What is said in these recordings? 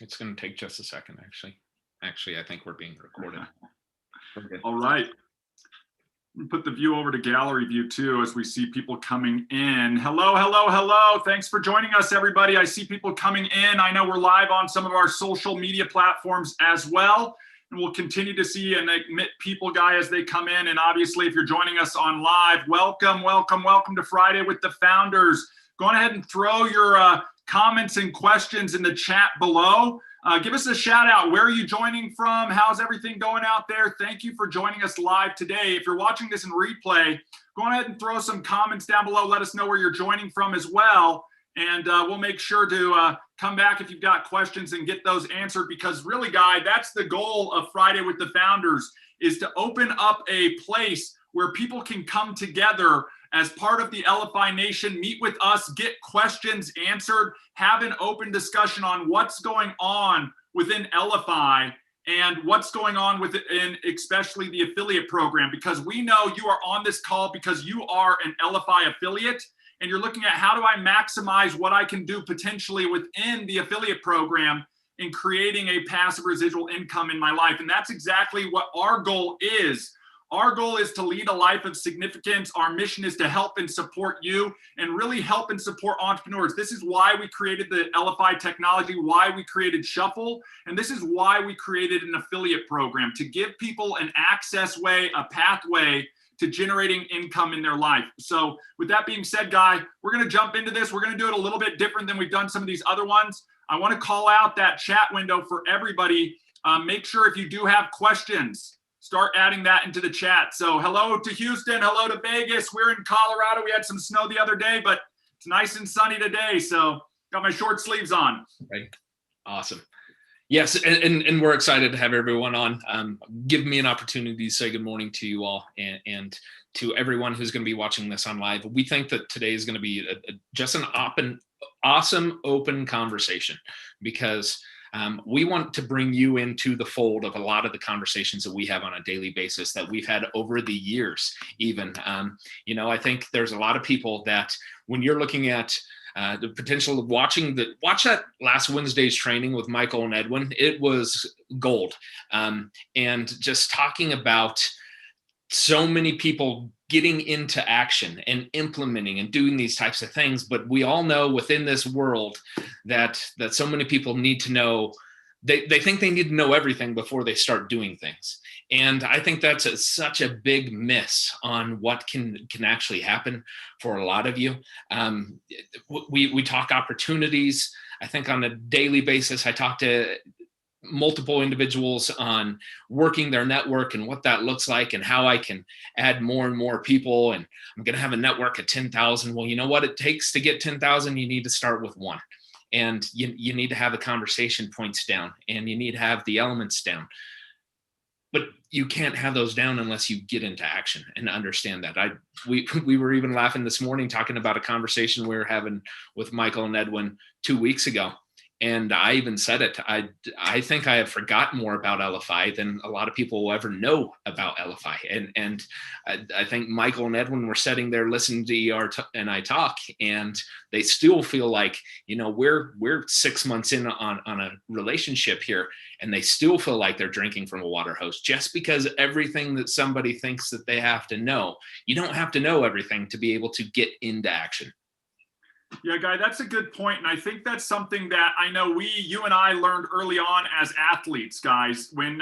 It's going to take just a second, actually. Actually, I think we're being recorded. All right. Put the view over to gallery view too as we see people coming in. Hello, hello, hello. Thanks for joining us, everybody. I see people coming in. I know we're live on some of our social media platforms as well. And we'll continue to see and admit people, Guy, as they come in. And obviously, if you're joining us on live, welcome, welcome, welcome to Friday with the Founders. Go on ahead and throw your comments and questions in the chat below. Give us a shout out. Where are you joining from? How's everything going out there? Thank you for joining us live today. If you're watching this in replay, go ahead and throw some comments down below. Let us know where you're joining from as well. And we'll make sure to come back if you've got questions and get those answered, because really, Guy, that's the goal of Friday with the Founders, is to open up a place where people can come together as part of the Elify Nation, meet with us, get questions answered, have an open discussion on what's going on within Elify and what's going on within especially the affiliate program, because we know you are on this call because you are an Elify affiliate and you're looking at how do I maximize what I can do potentially within the affiliate program in creating a passive residual income in my life. And that's exactly what our goal is. Our goal is to lead a life of significance. Our mission is to help and support you and really help and support entrepreneurs. This is why we created the Elify technology, why we created Shuffle, and this is why we created an affiliate program, to give people an access way, a pathway to generating income in their life. So with that being said, Guy, we're going to jump into this. We're going to do it a little bit different than we've done some of these other ones. I want to call out that chat window for everybody. Make sure if you do have questions, start adding that into the chat. So hello to Houston, hello to Vegas. We're in Colorado. We had some snow the other day, but it's nice and sunny today. So got my short sleeves on. Right. Awesome. Yes, and we're excited to have everyone on. Give me an opportunity to say good morning to you all and to everyone who's going to be watching this on live. We think that today is going to be just an awesome, open conversation, because we want to bring you into the fold of a lot of the conversations that we have on a daily basis that we've had over the years. Even, I think there's a lot of people that when you're looking at the potential of watch that last Wednesday's training with Michael and Edwin, it was gold. And just talking about so many people getting into action and implementing and doing these types of things. But we all know within this world that so many people need to know, they think they need to know everything before they start doing things. And I think that's such a big miss on what can actually happen for a lot of you. We talk opportunities. I think on a daily basis, I talk to multiple individuals on working their network and what that looks like and how I can add more and more people. And I'm going to have a network of 10,000. Well, you know what it takes to get 10,000? You need to start with one. And you need to have the conversation points down and you need to have the elements down. But you can't have those down unless you get into action and understand that. We were even laughing this morning talking about a conversation we were having with Michael and Edwin 2 weeks ago. And I even said it. I think I have forgotten more about Elify than a lot of people will ever know about Elify. And I think Michael and Edwin were sitting there listening to ER and I talk, and they still feel like, we're 6 months in on a relationship here, and they still feel like they're drinking from a water hose just because everything that somebody thinks that they have to know. You don't have to know everything to be able to get into action. Yeah, Guy, that's a good point. And I think that's something that I know you and I learned early on as athletes, guys. When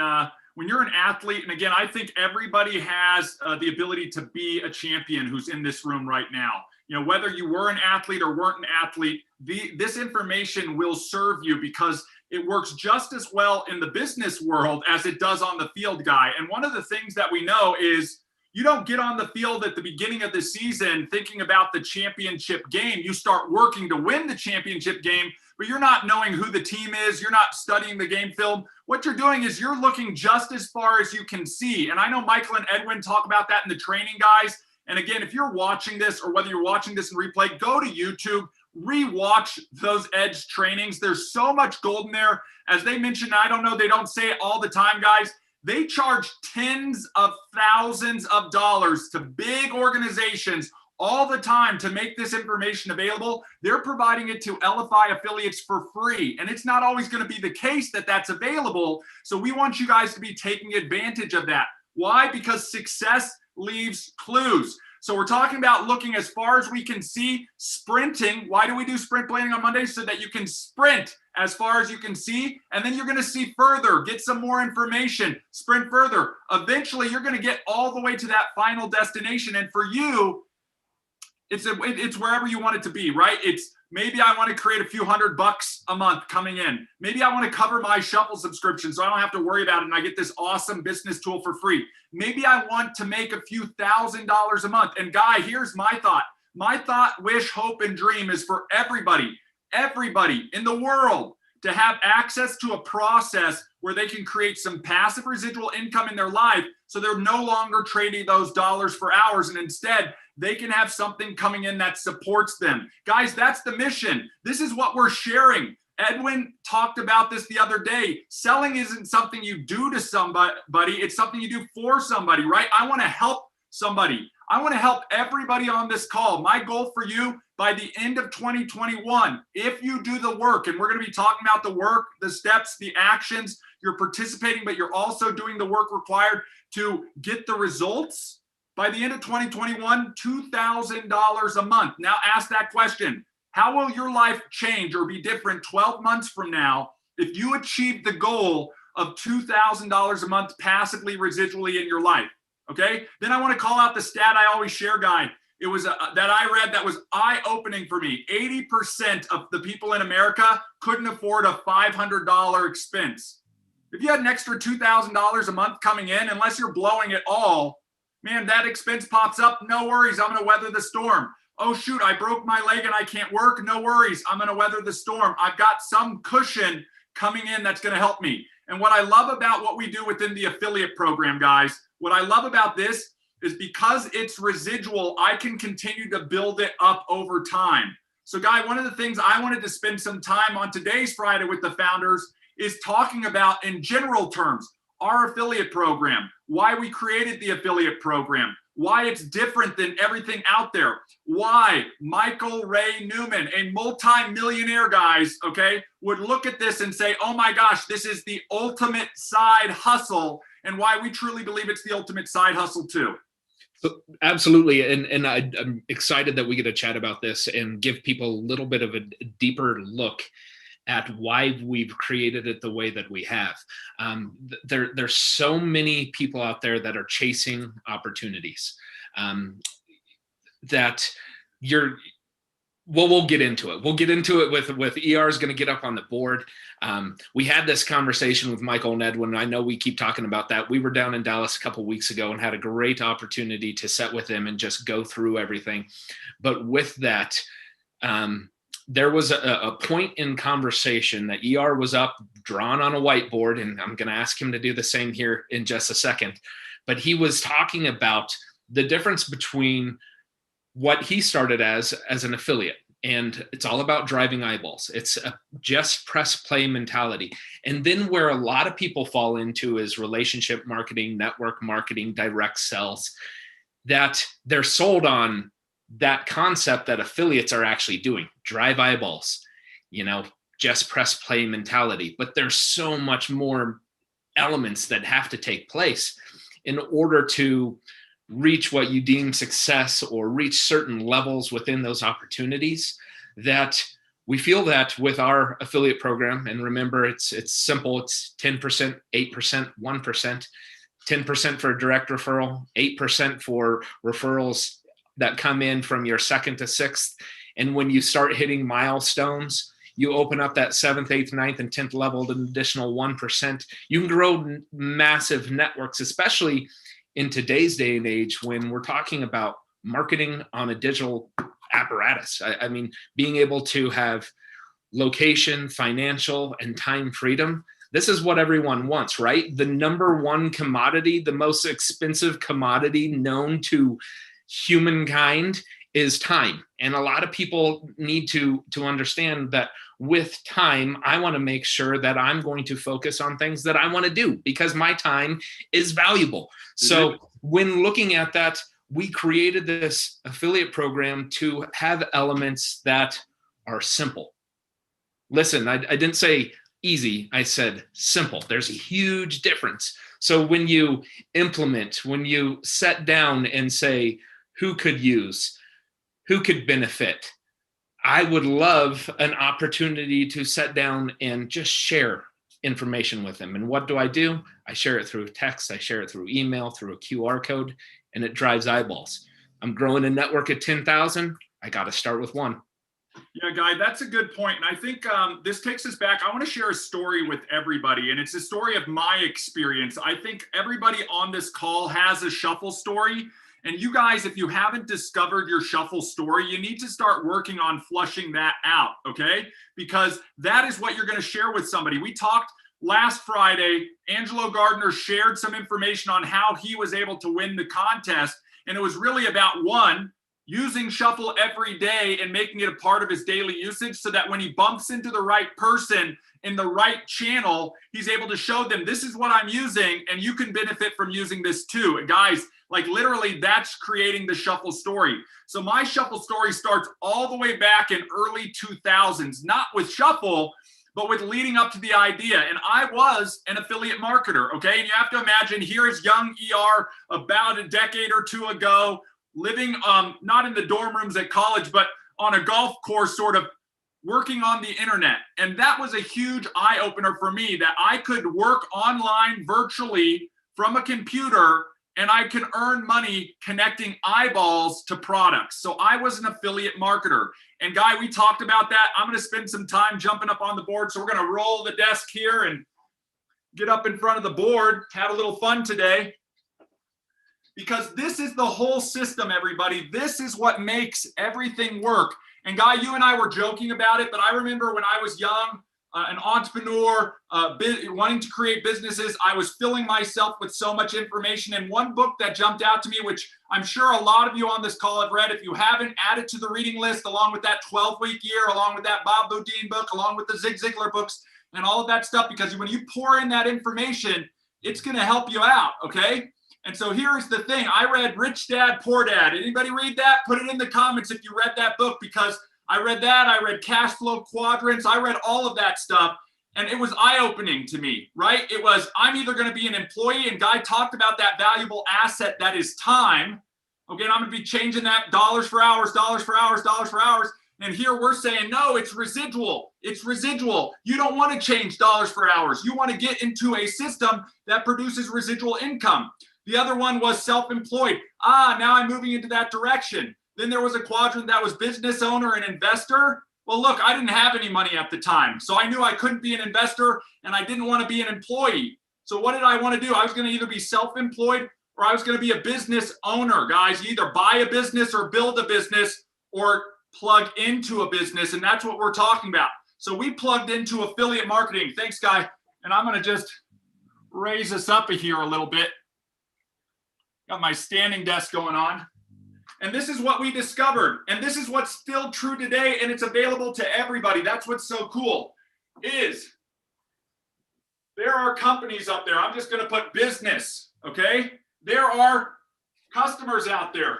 you're an athlete, and again, I think everybody has the ability to be a champion who's in this room right now. Whether you were an athlete or weren't an athlete, this information will serve you because it works just as well in the business world as it does on the field, Guy. And one of the things that we know is you don't get on the field at the beginning of the season thinking about the championship game. You start working to win the championship game, but you're not knowing who the team is. You're not studying the game film. What you're doing is you're looking just as far as you can see. And I know Michael and Edwin talk about that in the training, guys. And again, if you're watching this or whether you're watching this in replay, go to YouTube, rewatch those Edge trainings. There's so much gold in there. As they mentioned, I don't know, they don't say it all the time, guys. They charge tens of thousands of dollars to big organizations all the time to make this information available. They're providing it to Elify affiliates for free. And it's not always going to be the case that that's available. So we want you guys to be taking advantage of that. Why? Because success leaves clues. So we're talking about looking as far as we can see, sprinting. Why do we do sprint planning on Mondays? So that you can sprint as far as you can see, and then you're going to see further, get some more information, sprint further. Eventually, you're going to get all the way to that final destination. And for you, it's wherever you want it to be, right? It's maybe I want to create a few $100 a month coming in. Maybe I want to cover my Shuffle subscription so I don't have to worry about it and I get this awesome business tool for free. Maybe I want to make a few $1,000s a month. And Guy, here's my thought. My thought, wish, hope, and dream is for everybody in the world to have access to a process where they can create some passive residual income in their life so they're no longer trading those dollars for hours, and instead they can have something coming in that supports them. Guys, that's the mission. This is what we're sharing. Edwin talked about this the other day. Selling isn't something you do to somebody, it's something you do for somebody, right? I want to help somebody. I want to help everybody on this call. My goal for you by the end of 2021, if you do the work, and we're going to be talking about the work, the steps, the actions, you're participating, but you're also doing the work required to get the results. By the end of 2021, $2,000 a month. Now ask that question. How will your life change or be different 12 months from now if you achieve the goal of $2,000 a month passively, residually in your life? Okay. Then I want to call out the stat I always share, Guy. It was that I read that was eye-opening for me. 80% of the people in America couldn't afford a $500 expense. If you had an extra $2,000 a month coming in, unless you're blowing it all, man, that expense pops up. No worries. I'm going to weather the storm. Oh, shoot, I broke my leg and I can't work. No worries. I'm going to weather the storm. I've got some cushion coming in that's going to help me. And what I love about what we do within the affiliate program, guys, what I love about this is because it's residual, I can continue to build it up over time. So, Guy, one of the things I wanted to spend some time on today's Friday with the founders is talking about, in general terms, our affiliate program, why we created the affiliate program, why it's different than everything out there, why Michael Ray Newman, a multi-millionaire, guys, okay, would look at this and say, oh my gosh, this is the ultimate side hustle, and why we truly believe it's the ultimate side hustle too. So, absolutely. And I'm excited that we get to chat about this and give people a little bit of a deeper look at why we've created it the way that we have. There's so many people out there that are chasing opportunities that we'll get into it. We'll get into it with ER is going to get up on the board. We had this conversation with Michael and Edwin. I know we keep talking about that. We were down in Dallas a couple of weeks ago and had a great opportunity to sit with them and just go through everything. But with that, there was a point in conversation that ER was up, drawn on a whiteboard, and I'm going to ask him to do the same here in just a second. But he was talking about the difference between what he started as an affiliate, and it's all about driving eyeballs. It's a just press play mentality. And then where a lot of people fall into is relationship marketing, network marketing, direct sales, that they're sold on that concept that affiliates are actually doing, drive eyeballs, just press play mentality. But there's so much more elements that have to take place in order to reach what you deem success or reach certain levels within those opportunities, that we feel that with our affiliate program. And remember, it's simple. It's 10%, 8%, 1%, 10% for a direct referral, 8% for referrals that come in from your second to sixth. And when you start hitting milestones, you open up that 7th, 8th, 9th, and 10th level, an additional 1%. You can grow massive networks, especially in today's day and age when we're talking about marketing on a digital apparatus. I mean, being able to have location, financial, and time freedom. This is what everyone wants, right? The number one commodity, the most expensive commodity known to humankind is time. And a lot of people need to understand that with time, I want to make sure that I'm going to focus on things that I want to do because my time is valuable. So when looking at that, we created this affiliate program to have elements that are simple. Listen, I didn't say easy, I said simple. There's a huge difference. So when you implement, when you set down and say, who could use, who could benefit, I would love an opportunity to sit down and just share information with them. And what do? I share it through text, I share it through email, through a QR code, and it drives eyeballs. I'm growing a network at 10,000. I got to start with one. Yeah, Guy, that's a good point. And I think this takes us back. I want to share a story with everybody, and it's a story of my experience. I think everybody on this call has a shuffle story. And you guys, if you haven't discovered your shuffle story, you need to start working on flushing that out, okay? Because that is what you're going to share with somebody. We talked last Friday, Angelo Gardner shared some information on how he was able to win the contest. And it was really about, one, using shuffle every day and making it a part of his daily usage so that when he bumps into the right person in the right channel, he's able to show them, this is what I'm using and you can benefit from using this too. And guys, like literally that's creating the shuffle story. So my shuffle story starts all the way back in early 2000s, not with shuffle, but with leading up to the idea. And I was an affiliate marketer, okay? And you have to imagine, here is young ER about a decade or two ago, living not in the dorm rooms at college, but on a golf course, sort of working on the internet. And that was a huge eye opener for me, that I could work online virtually from a computer and I can earn money connecting eyeballs to products. So I was an affiliate marketer. And Guy, we talked about that. I'm gonna spend some time jumping up on the board. So we're gonna roll the desk here and get up in front of the board, have a little fun today. Because this is the whole system, everybody. This is what makes everything work. And Guy, you and I were joking about it, but I remember when I was young, an entrepreneur, wanting to create businesses, I was filling myself with so much information. And one book that jumped out to me, which I'm sure a lot of you on this call have read, if you haven't, add it to the reading list, along with that 12-week year, along with that Bob Beaudine book, along with the Zig Ziglar books, and all of that stuff, because when you pour in that information, it's gonna help you out, okay? And so here's the thing. I read Rich Dad, Poor Dad. Anybody read that? Put it in the comments if you read that book, because I read that. I read Cash Flow Quadrants. I read all of that stuff. And it was eye-opening to me, right? It was, I'm either going to be an employee, and Guy talked about that valuable asset that is time. Okay, and I'm going to be changing that dollars for hours, dollars for hours, dollars for hours. And here we're saying, no, it's residual. It's residual. You don't want to change dollars for hours. You want to get into a system that produces residual income. The other one was self-employed. Now I'm moving into that direction. Then there was a quadrant that was business owner and investor. Well, look, I didn't have any money at the time. So I knew I couldn't be an investor and I didn't want to be an employee. So what did I want to do? I was going to either be self-employed or I was going to be a business owner, guys. You either buy a business or build a business or plug into a business. And that's what we're talking about. So we plugged into affiliate marketing. Thanks, Guy. And I'm going to just raise us up here a little bit. Got my standing desk going on. And this is what we discovered. And this is what's still true today. And it's available to everybody. That's what's so cool is there are companies up there. I'm just going to put business. Okay. There are customers out there,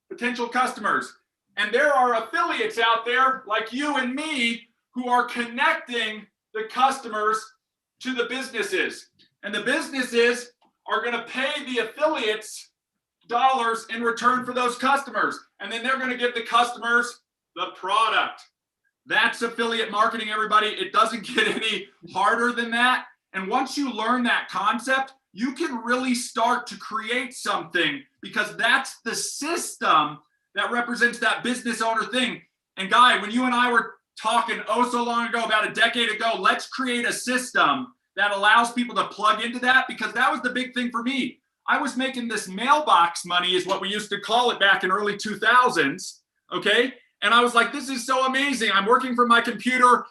potential customers. And there are affiliates out there like you and me who are connecting the customers to the businesses. And the businesses are going to pay the affiliates dollars in return for those customers. And then they're going to give the customers the product. That's affiliate marketing, everybody. It doesn't get any harder than that. And once you learn that concept, you can really start to create something, because that's the system that represents that business owner thing. And Guy, when you and I were talking so long ago, about a decade ago, let's create a system that allows people to plug into that, because that was the big thing for me. I was making this mailbox money, is what we used to call it back in early 2000s, okay? And I was like, this is so amazing. I'm working from my computer.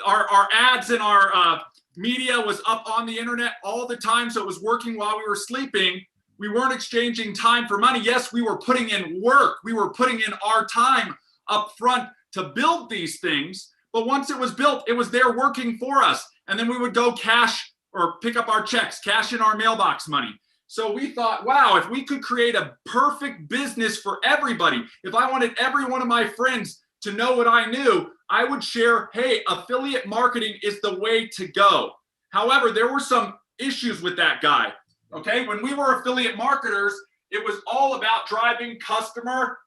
Our ads and our media was up on the internet all the time, so it was working while we were sleeping. We weren't exchanging time for money. Yes, we were putting in work. We were putting in our time up front to build these things. But once it was built, it was there working for us. And then we would go cash or pick up our checks, cash in our mailbox money. So we thought, wow, if we could create a perfect business for everybody, if I wanted every one of my friends to know what I knew, I would share, hey, affiliate marketing is the way to go. However, there were some issues with that guy. Okay, when we were affiliate marketers, it was all about driving customer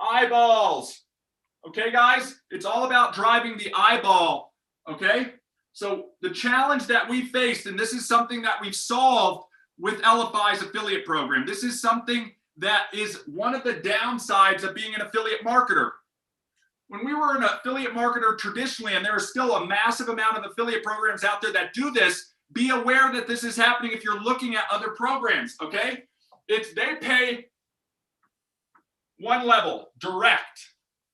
eyeballs. Okay, guys, it's all about driving the eyeball. Okay, so the challenge that we faced, and this is something that we've solved with Elify's affiliate program. This is something that is one of the downsides of being an affiliate marketer. When we were an affiliate marketer traditionally, and there is still a massive amount of affiliate programs out there that do this, be aware that this is happening if you're looking at other programs, okay? They pay one level, direct,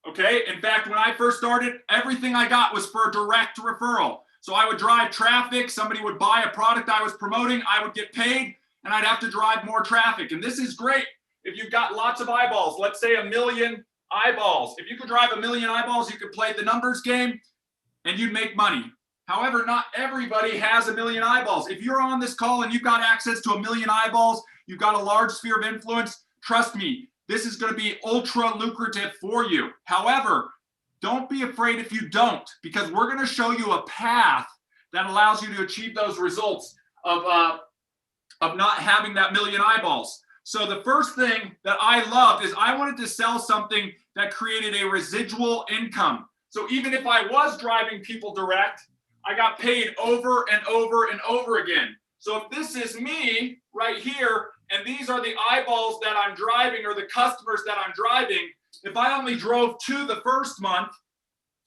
okay? In fact, when I first started, everything I got was for a direct referral. So I would drive traffic, somebody would buy a product I was promoting, I would get paid, and I'd have to drive more traffic. And this is great if you've got lots of eyeballs, let's say 1 million eyeballs. If you could drive 1 million eyeballs, you could play the numbers game and you'd make money. However, not everybody has 1 million eyeballs. If you're on this call and you've got access to 1 million eyeballs, you've got a large sphere of influence, trust me, this is going to be ultra lucrative for you. However, don't be afraid if you don't, because we're going to show you a path that allows you to achieve those results of not having that 1 million eyeballs. So the first thing that I loved is I wanted to sell something that created a residual income. So even if I was driving people direct, I got paid over and over and over again. So if this is me right here, and these are the eyeballs that I'm driving or the customers that I'm driving, if I only drove 2 the first month,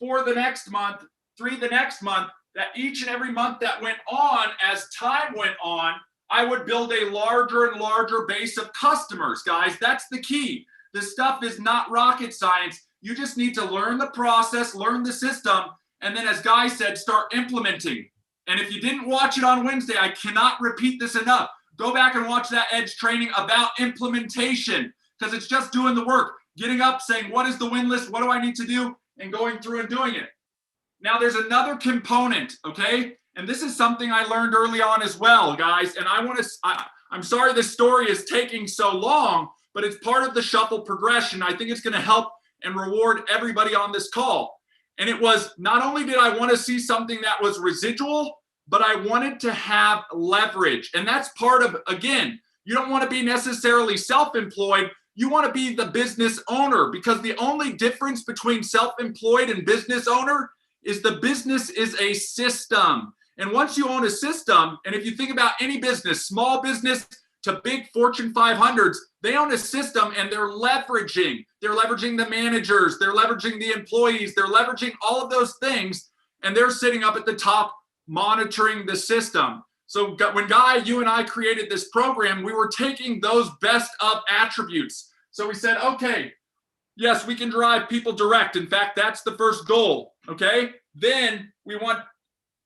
4 the next month, 3 the next month, that each and every month that went on, as time went on, I would build a larger and larger base of customers, guys. That's the key. This stuff is not rocket science. You just need to learn the process, learn the system, and then, as Guy said, start implementing. And if you didn't watch it on Wednesday, I cannot repeat this enough. Go back and watch that Edge training about implementation, because it's just doing the work, getting up, saying, what is the win list? What do I need to do? And going through and doing it. Now, there's another component, okay? And this is something I learned early on as well, guys. And I'm sorry this story is taking so long, but it's part of the shuffle progression. I think it's going to help and reward everybody on this call. And it was, not only did I want to see something that was residual, but I wanted to have leverage. And that's part of, again, you don't want to be necessarily self-employed. You want to be the business owner, because the only difference between self-employed and business owner is the business is a system. And once you own a system, and if you think about any business, small business to big Fortune 500s, they own a system and they're leveraging. They're leveraging the managers, they're leveraging the employees, they're leveraging all of those things, and they're sitting up at the top monitoring the system. So when Guy, you and I created this program, we were taking those best of attributes. So we said, okay, yes, we can drive people direct. In fact, that's the first goal, okay? Then we want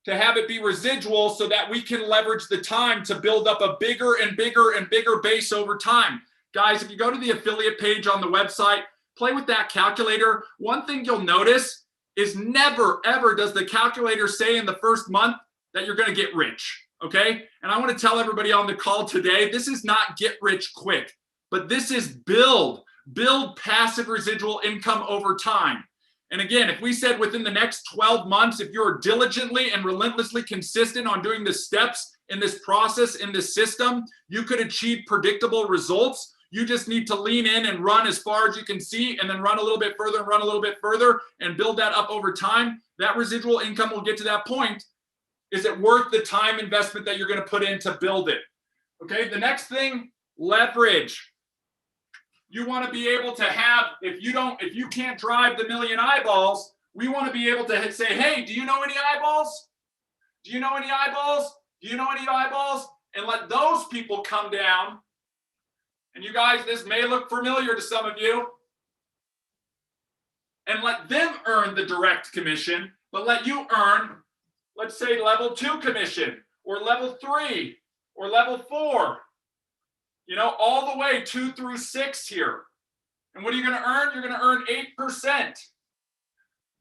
to have it be residual so that we can leverage the time to build up a bigger and bigger and bigger base over time. Guys, if you go to the affiliate page on the website, play with that calculator. One thing you'll notice is never, ever does the calculator say in the first month that you're going to get rich, okay? And I want to tell everybody on the call today, this is not get rich quick, but this is build passive residual income over time. And again, if we said within the next 12 months, if you're diligently and relentlessly consistent on doing the steps in this process, in this system, you could achieve predictable results. You just need to lean in and run as far as you can see, and then run a little bit further and run a little bit further and build that up over time. That residual income will get to that point. Is it worth the time investment that you're going to put in to build it? Okay, the next thing, leverage. You want to be able to have, if you can't drive the 1 million eyeballs, we want to be able to say, hey, do you know any eyeballs? Do you know any eyeballs? Do you know any eyeballs? And let those people come down. And you guys, this may look familiar to some of you. And let them earn the direct commission, but let you earn, let's say, level 2 commission, or level 3, or level 4. You know, all the way 2 through 6 here. And what are you going to earn? You're going to earn 8%.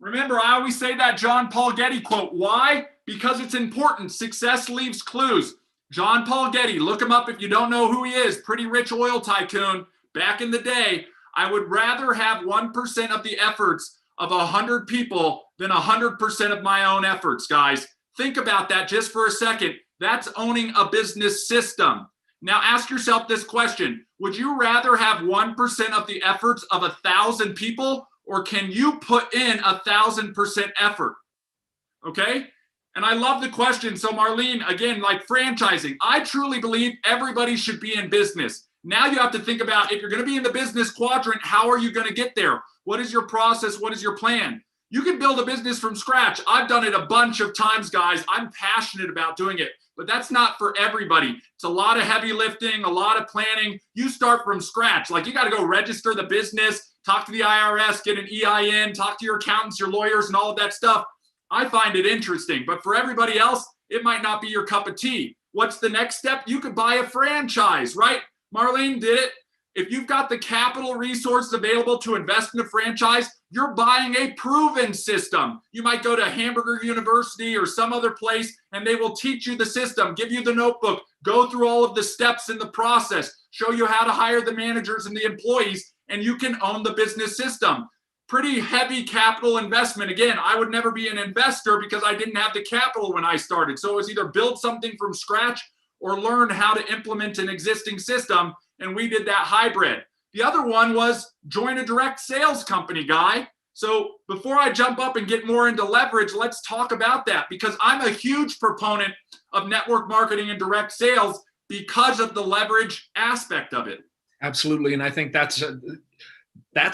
Remember, I always say that John Paul Getty quote. Why? Because it's important. Success leaves clues. John Paul Getty, look him up if you don't know who he is. Pretty rich oil tycoon back in the day. I would rather have 1% of the efforts of 100 people than 100% of my own efforts, guys. Think about that just for a second. That's owning a business system. Now ask yourself this question. Would you rather have 1% of the efforts of 1,000 people, or can you put in 1,000% effort? Okay? And I love the question. So Marlene, again, like franchising, I truly believe everybody should be in business. Now you have to think about, if you're going to be in the business quadrant, how are you going to get there? What is your process? What is your plan? You can build a business from scratch. I've done it a bunch of times, guys. I'm passionate about doing it, but that's not for everybody. It's a lot of heavy lifting, a lot of planning. You start from scratch. Like, you got to go register the business, talk to the IRS, get an EIN, talk to your accountants, your lawyers, and all of that stuff. I find it interesting, but for everybody else, it might not be your cup of tea. What's the next step? You could buy a franchise, right? Marlene did it. If you've got the capital resources available to invest in a franchise, you're buying a proven system. You might go to Hamburger University or some other place, and they will teach you the system, give you the notebook, go through all of the steps in the process, show you how to hire the managers and the employees, and you can own the business system. Pretty heavy capital investment. Again, I would never be an investor because I didn't have the capital when I started. So it was either build something from scratch or learn how to implement an existing system. And we did that hybrid. The other one was join a direct sales company, Guy. So before I jump up and get more into leverage, let's talk about that, because I'm a huge proponent of network marketing and direct sales because of the leverage aspect of it. Absolutely. And I think that's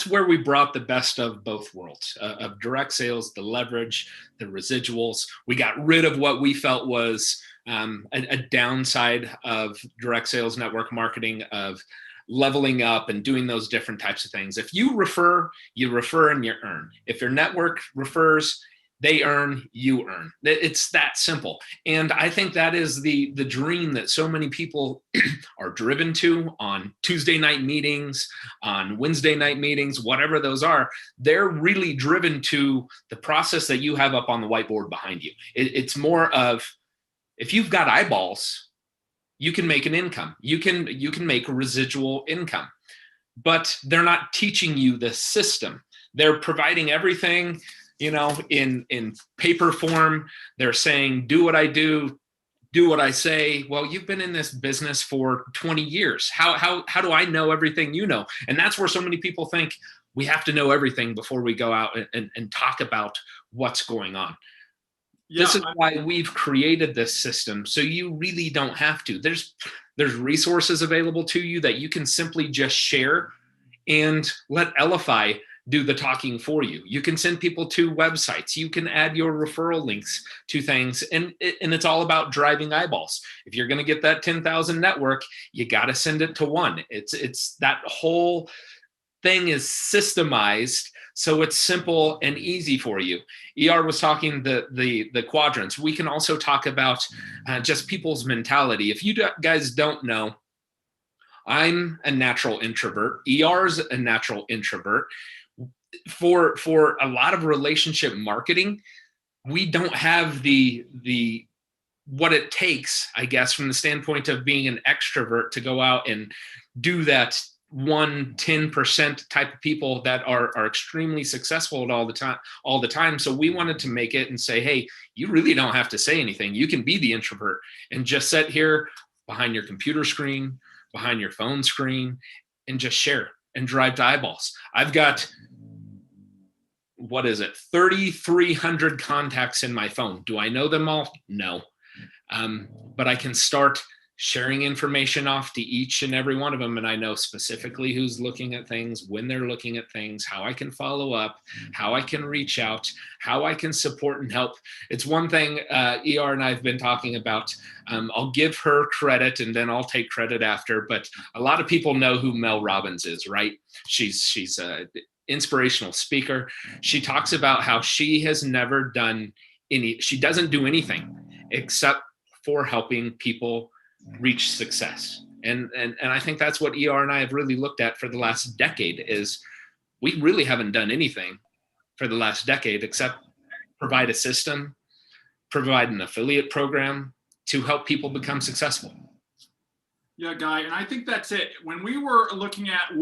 where we brought the best of both worlds, of direct sales, the leverage, the residuals. We got rid of what we felt was a downside of direct sales network marketing, of leveling up and doing those different types of things. If you refer and you earn. If your network refers, they earn, you earn. It's that simple. And I think that is the dream that so many people are driven to on Tuesday night meetings, on Wednesday night meetings, whatever those are. They're really driven to the process that you have up on the whiteboard behind you. It's more of, if you've got eyeballs, you can make an income. You can make residual income. But they're not teaching you the system. They're providing everything, in paper form. They're saying, do what I do what I say. Well, you've been in this business for 20 years. How do I know everything you know? And that's where so many people think we have to know everything before we go out and talk about what's going on. Yeah, this is why we've created this system, so you really don't have to. There's resources available to you that you can simply just share and let Elify do the talking for you. You can send people to websites. You can add your referral links to things, and it's all about driving eyeballs. If you're going to get that 10,000 network, you got to send it to one. It's that whole thing is systemized, so it's simple and easy for you. ER was talking the quadrants. We can also talk about just people's mentality. If you guys don't know, I'm a natural introvert. ER's a natural introvert. For a lot of relationship marketing, we don't have the what it takes, I guess, from the standpoint of being an extrovert to go out and do that 10% type of people that are extremely successful at all the time. So we wanted to make it and say, hey, you really don't have to say anything. You can be the introvert and just sit here behind your computer screen, behind your phone screen, and just share and drive to eyeballs. I've got 3,300 contacts in my phone. Do I know them all? No. But I can start sharing information off to each and every one of them. And I know specifically who's looking at things, when they're looking at things, how I can follow up, how I can reach out, how I can support and help. It's one thing ER and I have been talking about. I'll give her credit and then I'll take credit after. But a lot of people know who Mel Robbins is, right? She's a inspirational speaker. She talks about how she has never done she doesn't do anything except for helping people reach success. And I think that's what ER and I have really looked at for the last decade, is we really haven't done anything for the last decade except provide a system, provide an affiliate program, to help people become successful. Yeah, Guy, and I think that's it. When we were looking at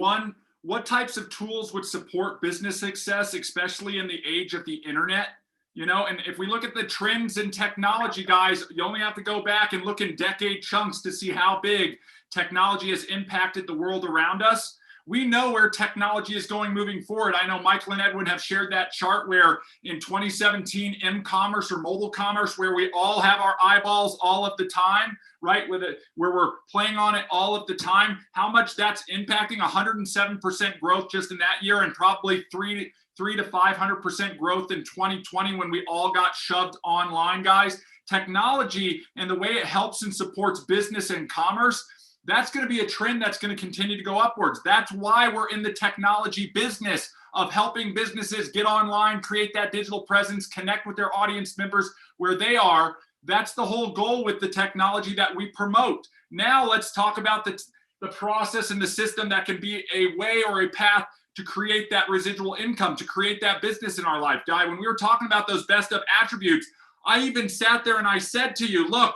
what types of tools would support business success, especially in the age of the internet, and if we look at the trends in technology, guys, you only have to go back and look in decade chunks to see how big technology has impacted the world around us. We know where technology is going moving forward. I know Michael and Edwin have shared that chart where in 2017, m-commerce or mobile commerce, where we all have our eyeballs all of the time, right? Where we're playing on it all of the time, how much that's impacting 107% growth just in that year, and probably 300 to 500% growth in 2020 when we all got shoved online, guys. Technology and the way it helps and supports business and commerce, that's going to be a trend that's going to continue to go upwards. That's why we're in the technology business of helping businesses get online, create that digital presence, connect with their audience members where they are. That's the whole goal with the technology that we promote. Now let's talk about the process and the system that can be a way or a path to create that residual income, to create that business in our life. Guy, when we were talking about those best of attributes, I even sat there and I said to you, look,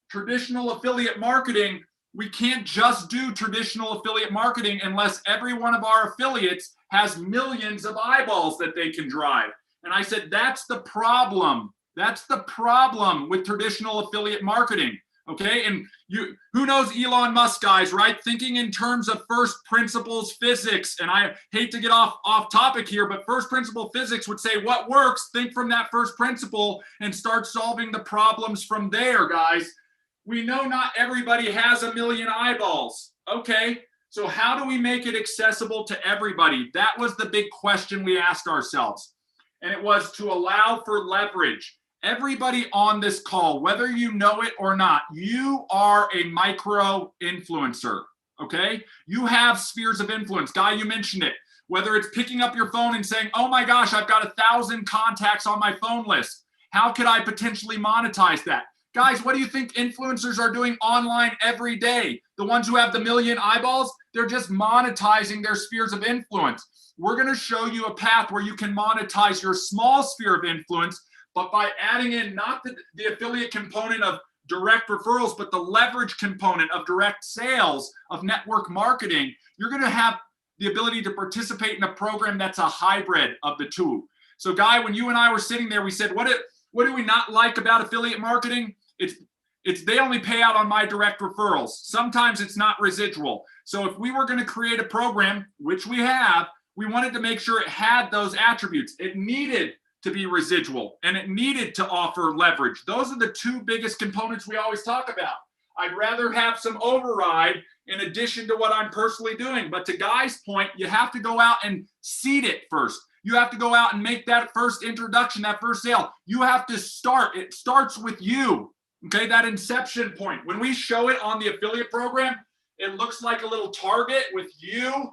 traditional affiliate marketing, we can't just do traditional affiliate marketing unless every one of our affiliates has millions of eyeballs that they can drive. And I said, that's the problem. That's the problem with traditional affiliate marketing. Okay. And who knows Elon Musk, guys, right? Thinking in terms of first principles physics. And I hate to get off topic here, but first principle physics would say what works, think from that first principle and start solving the problems from there, guys. We know not everybody has a million eyeballs. Okay, so how do we make it accessible to everybody? That was the big question we asked ourselves. And it was to allow for leverage. Everybody on this call, whether you know it or not, you are a micro influencer, okay? You have spheres of influence. Guy, you mentioned it. Whether it's picking up your phone and saying, oh my gosh, I've got 1,000 contacts on my phone list. How could I potentially monetize that? Guys, what do you think influencers are doing online every day? The ones who have the million eyeballs, they're just monetizing their spheres of influence. We're going to show you a path where you can monetize your small sphere of influence, but by adding in not the affiliate component of direct referrals, but the leverage component of direct sales, of network marketing, you're going to have the ability to participate in a program that's a hybrid of the two. So, Guy, when you and I were sitting there, we said, what do we not like about affiliate marketing? It's they only pay out on my direct referrals. Sometimes it's not residual. So if we were going to create a program, which we have, we wanted to make sure it had those attributes. It needed to be residual and it needed to offer leverage. Those are the two biggest components we always talk about. I'd rather have some override in addition to what I'm personally doing. But to Guy's point, you have to go out and seed it first. You have to go out and make that first introduction, that first sale. You have to start. It starts with you. Okay, that inception point. When we show it on the affiliate program, it looks like a little target with you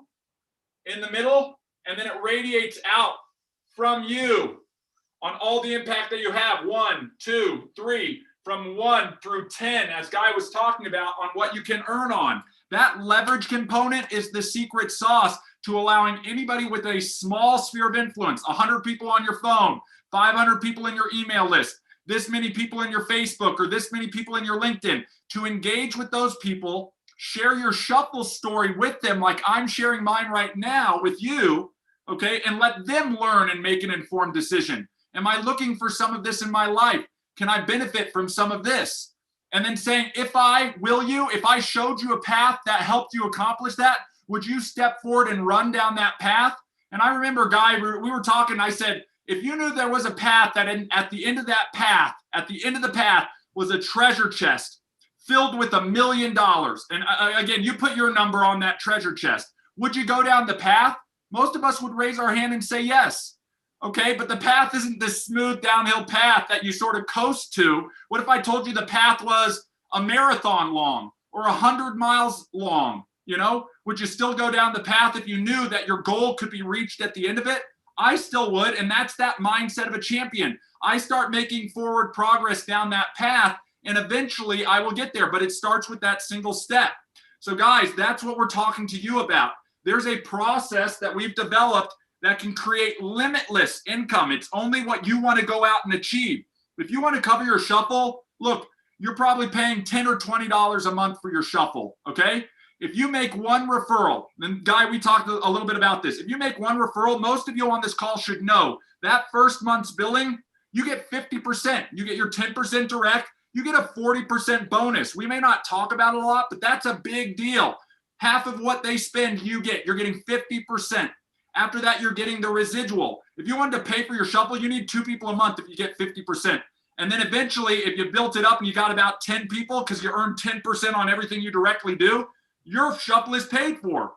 in the middle, and then it radiates out from you on all the impact that you have. 1, 2, 3, from 1 through 10, as Guy was talking about, on what you can earn on. That leverage component is the secret sauce to allowing anybody with a small sphere of influence, 100 people on your phone, 500 people in your email list, this many people in your Facebook, or this many people in your LinkedIn, to engage with those people, share your shuffle story with them like I'm sharing mine right now with you, okay, and let them learn and make an informed decision. Am I looking for some of this in my life? Can I benefit from some of this? And then saying, if I showed you a path that helped you accomplish that, would you step forward and run down that path? And I remember, Guy, we were talking, I said, if you knew there was a path that at the end of that path, at the end of the path was a treasure chest filled with $1 million. And again, you put your number on that treasure chest. Would you go down the path? Most of us would raise our hand and say yes. Okay, but the path isn't this smooth downhill path that you sort of coast to. What if I told you the path was a marathon long or 100 miles long? Would you still go down the path if you knew that your goal could be reached at the end of it? I still would, and that's that mindset of a champion. I start making forward progress down that path, and eventually I will get there, but it starts with that single step. So guys, that's what we're talking to you about. There's a process that we've developed that can create limitless income. It's only what you want to go out and achieve. If you want to cover your shuffle, look, you're probably paying $10 or $20 a month for your shuffle, okay? If you make one referral, and Guy, we talked a little bit about this. If you make one referral, most of you on this call should know that first month's billing, you get 50%. You get your 10% direct, you get a 40% bonus. We may not talk about it a lot, but that's a big deal. Half of what they spend, you're getting 50%. After that, you're getting the residual. If you wanted to pay for your shuffle, you need 2 people a month if you get 50%. And then eventually, if you built it up and you got about 10 people because you earn 10% on everything you directly do, your shuffle is paid for.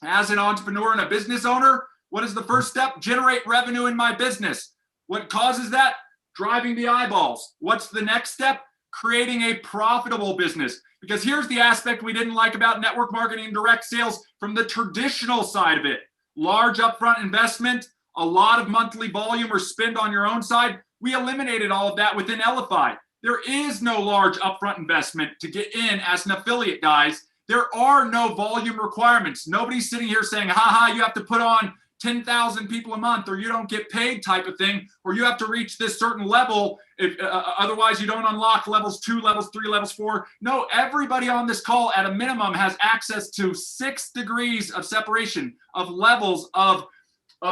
As an entrepreneur and a business owner, what is the first step? Generate revenue in my business. What causes that? Driving the eyeballs. What's the next step? Creating a profitable business. Because here's the aspect we didn't like about network marketing and direct sales from the traditional side of it. Large upfront investment, a lot of monthly volume or spend on your own side. We eliminated all of that within Elify. There is no large upfront investment to get in as an affiliate, guys. There are no volume requirements. Nobody's sitting here saying, haha, you have to put on 10,000 people a month or you don't get paid type of thing, or you have to reach this certain level. If otherwise you don't unlock levels 2, levels 3, levels 4. No, everybody on this call at a minimum has access to 6 degrees of separation of levels of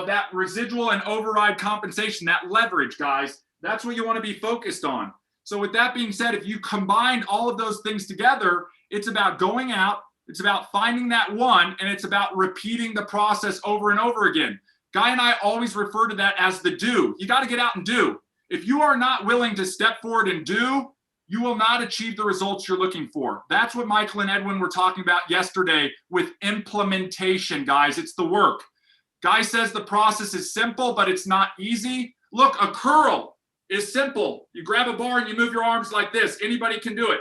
that residual and override compensation, that leverage, guys. That's what you want to be focused on. So with that being said, if you combine all of those things together, it's about going out, it's about finding that one, and it's about repeating the process over and over again. Guy and I always refer to that as the do. You got to get out and do. If you are not willing to step forward and do, you will not achieve the results you're looking for. That's what Michael and Edwin were talking about yesterday with implementation, guys. It's the work. Guy says the process is simple, but it's not easy. Look, a curl is simple. You grab a bar and you move your arms like this. Anybody can do it.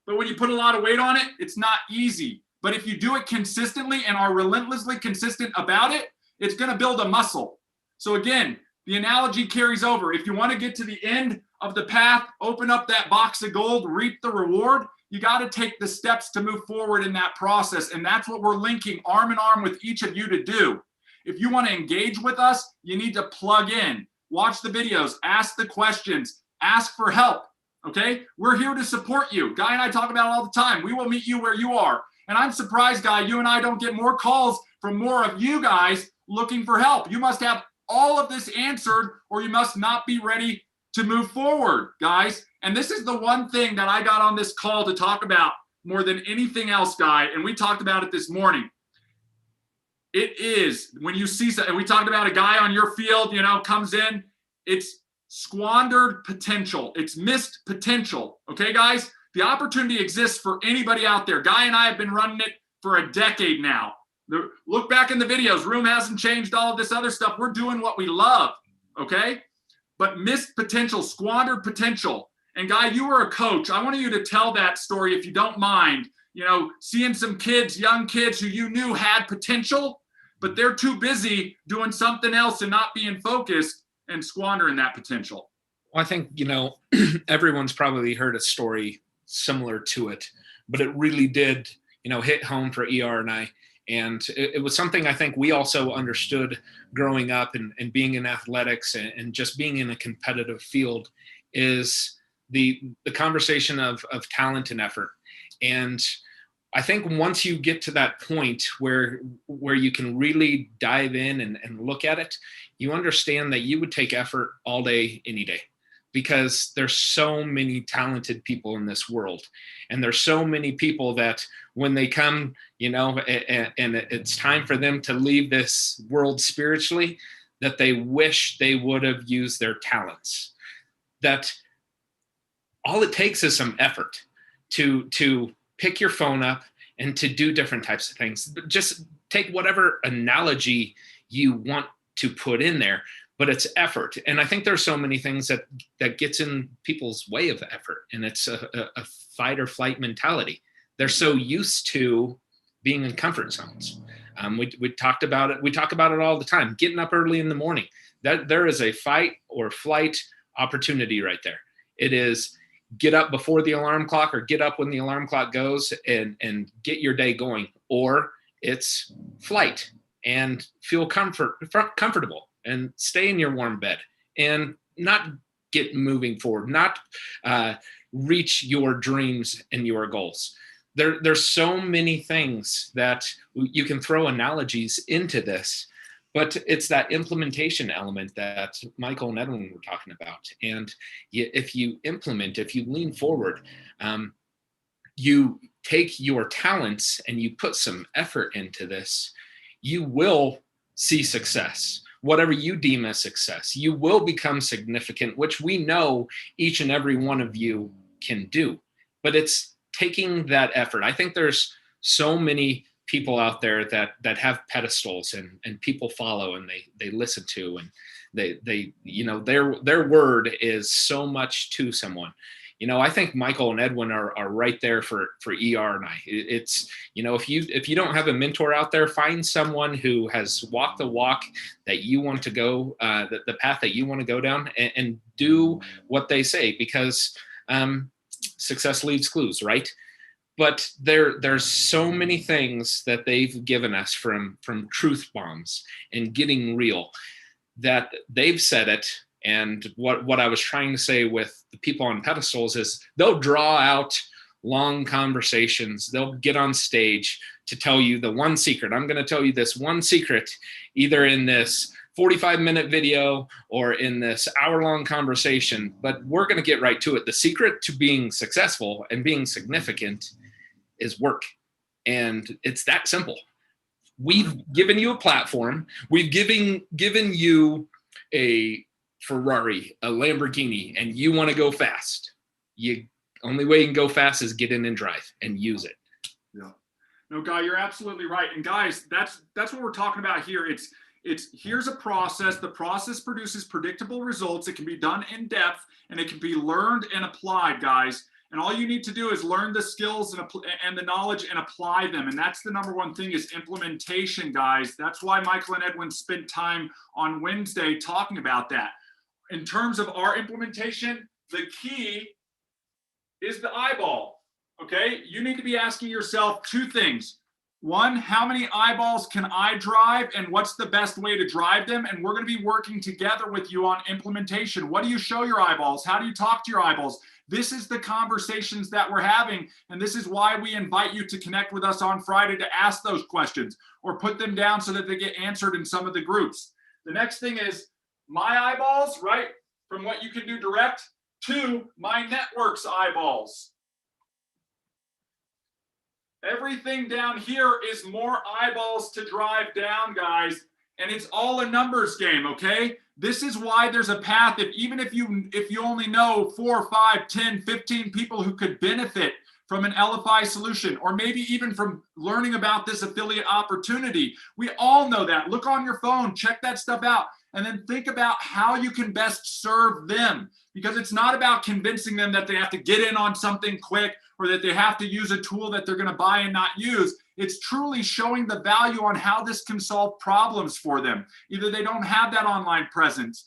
But when you put a lot of weight on it, it's not easy. But if you do it consistently and are relentlessly consistent about it, it's going to build a muscle. So again, the analogy carries over. If you want to get to the end of the path, open up that box of gold, reap the reward, you got to take the steps to move forward in that process. And that's what we're linking arm in arm with each of you to do. If you want to engage with us, you need to plug in, watch the videos, ask the questions, ask for help. Okay, we're here to support you. Guy and I talk about it all the time. We will meet you where you are. And I'm surprised, Guy, you and I don't get more calls from more of you guys looking for help. You must have all of this answered, or you must not be ready to move forward, guys. And this is the one thing that I got on this call to talk about more than anything else, Guy. And we talked about it this morning. It is when you see, and we talked about a guy on your field, comes in, it's squandered potential. It's missed potential. Okay, guys? The opportunity exists for anybody out there. Guy and I have been running it for a decade now. Look back in the videos. Room hasn't changed, all of this other stuff. We're doing what we love, okay? But missed potential, squandered potential. And Guy, you were a coach. I wanted you to tell that story if you don't mind. Seeing some kids, young kids who you knew had potential, but they're too busy doing something else and not being focused and squandering that potential. Well, I think, everyone's probably heard a story similar to it, but it really did, hit home for ER and I. And it was something I think we also understood growing up and being in athletics and just being in a competitive field is the conversation of talent and effort. And I think once you get to that point where you can really dive in and look at it, you understand that you would take effort all day, any day, because there's so many talented people in this world. And there's so many people that when they come, and it's time for them to leave this world spiritually, that they wish they would have used their talents. That all it takes is some effort to pick your phone up and to do different types of things. Just take whatever analogy you want to put in there, but it's effort. And I think there's so many things that gets in people's way of effort, and it's a fight or flight mentality. They're so used to being in comfort zones. We talked about it. We talk about it all the time. Getting up early in the morning. That there is a fight or flight opportunity right there. It is get up before the alarm clock or get up when the alarm clock goes and get your day going. Or it's flight and feel comfortable and stay in your warm bed and not get moving forward, not reach your dreams and your goals. There's so many things that you can throw analogies into this, but it's that implementation element that Michael and Edwin were talking about. And if you implement, if you lean forward, you take your talents and you put some effort into this, you will see success. Whatever you deem as success, you will become significant, which we know each and every one of you can do. But it's taking that effort. I think there's so many people out there that have pedestals and people follow and they listen to, and they you know, their word is so much to someone. You know, I think Michael and Edwin are right there for ER and I. It's, you know, if you don't have a mentor out there, find someone who has walked the walk that you want to go, the path that you want to go down, and do what they say, because success leaves clues, right? But there's so many things that they've given us from truth bombs and getting real, that they've said it. And what I was trying to say with the people on pedestals is they'll draw out long conversations. They'll get on stage to tell you the one secret. I'm going to tell you this one secret, either in this 45-minute video or in this hour-long conversation, but we're going to get right to it. The secret to being successful and being significant is work. And it's that simple. We've given you a platform. We've given you a Ferrari, a Lamborghini, and you want to go fast. Only way you can go fast is get in and drive and use it. Yeah. No, Guy, you're absolutely right. And guys, that's what we're talking about here. It's here's a process. The process produces predictable results. It can be done in depth, and it can be learned and applied, guys. And all you need to do is learn the skills and the knowledge and apply them. And that's the number one thing, is implementation, guys. That's why Michael and Edwin spent time on Wednesday talking about that. In terms of our implementation, the key is the eyeball, okay? You need to be asking yourself two things. One, how many eyeballs can I drive, and what's the best way to drive them? And we're gonna be working together with you on implementation. What do you show your eyeballs? How do you talk to your eyeballs? This is the conversations that we're having, and this is why we invite you to connect with us on Friday to ask those questions or put them down so that they get answered in some of the groups. The next thing is my eyeballs, right? From what you can do direct to my network's eyeballs. Everything down here is more eyeballs to drive down, guys. And it's all a numbers game, okay? This is why there's a path. Even if you only know 4, 5, 10, 15 people who could benefit from an Elify solution, or maybe even from learning about this affiliate opportunity. We all know that. Look on your phone, check that stuff out, and then think about how you can best serve them. Because it's not about convincing them that they have to get in on something quick, or that they have to use a tool that they're going to buy and not use. It's truly showing the value on how this can solve problems for them. Either they don't have that online presence.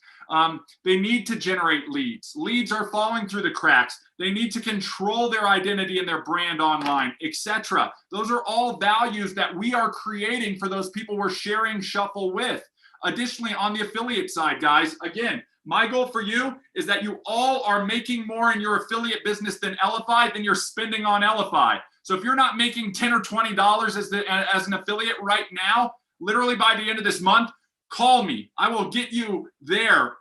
They need to generate leads. Leads are falling through the cracks. They need to control their identity and their brand online, etc. Those are all values that we are creating for those people we're sharing Shuffle with. Additionally, on the affiliate side, guys, again, my goal for you is that you all are making more in your affiliate business than Elify than you're spending on Elify. So if you're not making $10 or $20 as an affiliate right now, literally by the end of this month, call me. I will get you there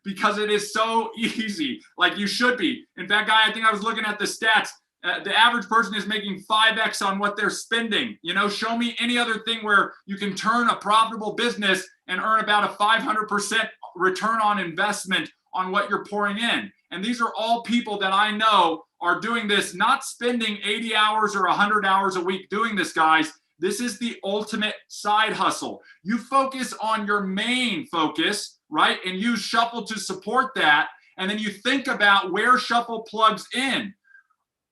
because it is so easy, like you should be. In fact, Guy, I think I was looking at the stats. The average person is making 5x on what they're spending. You know, show me any other thing where you can turn a profitable business and earn about a 500% return on investment on what you're pouring in. And these are all people that I know are doing this, not spending 80 hours or 100 hours a week doing this, guys. This is the ultimate side hustle. You focus on your main focus, right? And use Shuffle to support that. And then you think about where Shuffle plugs in.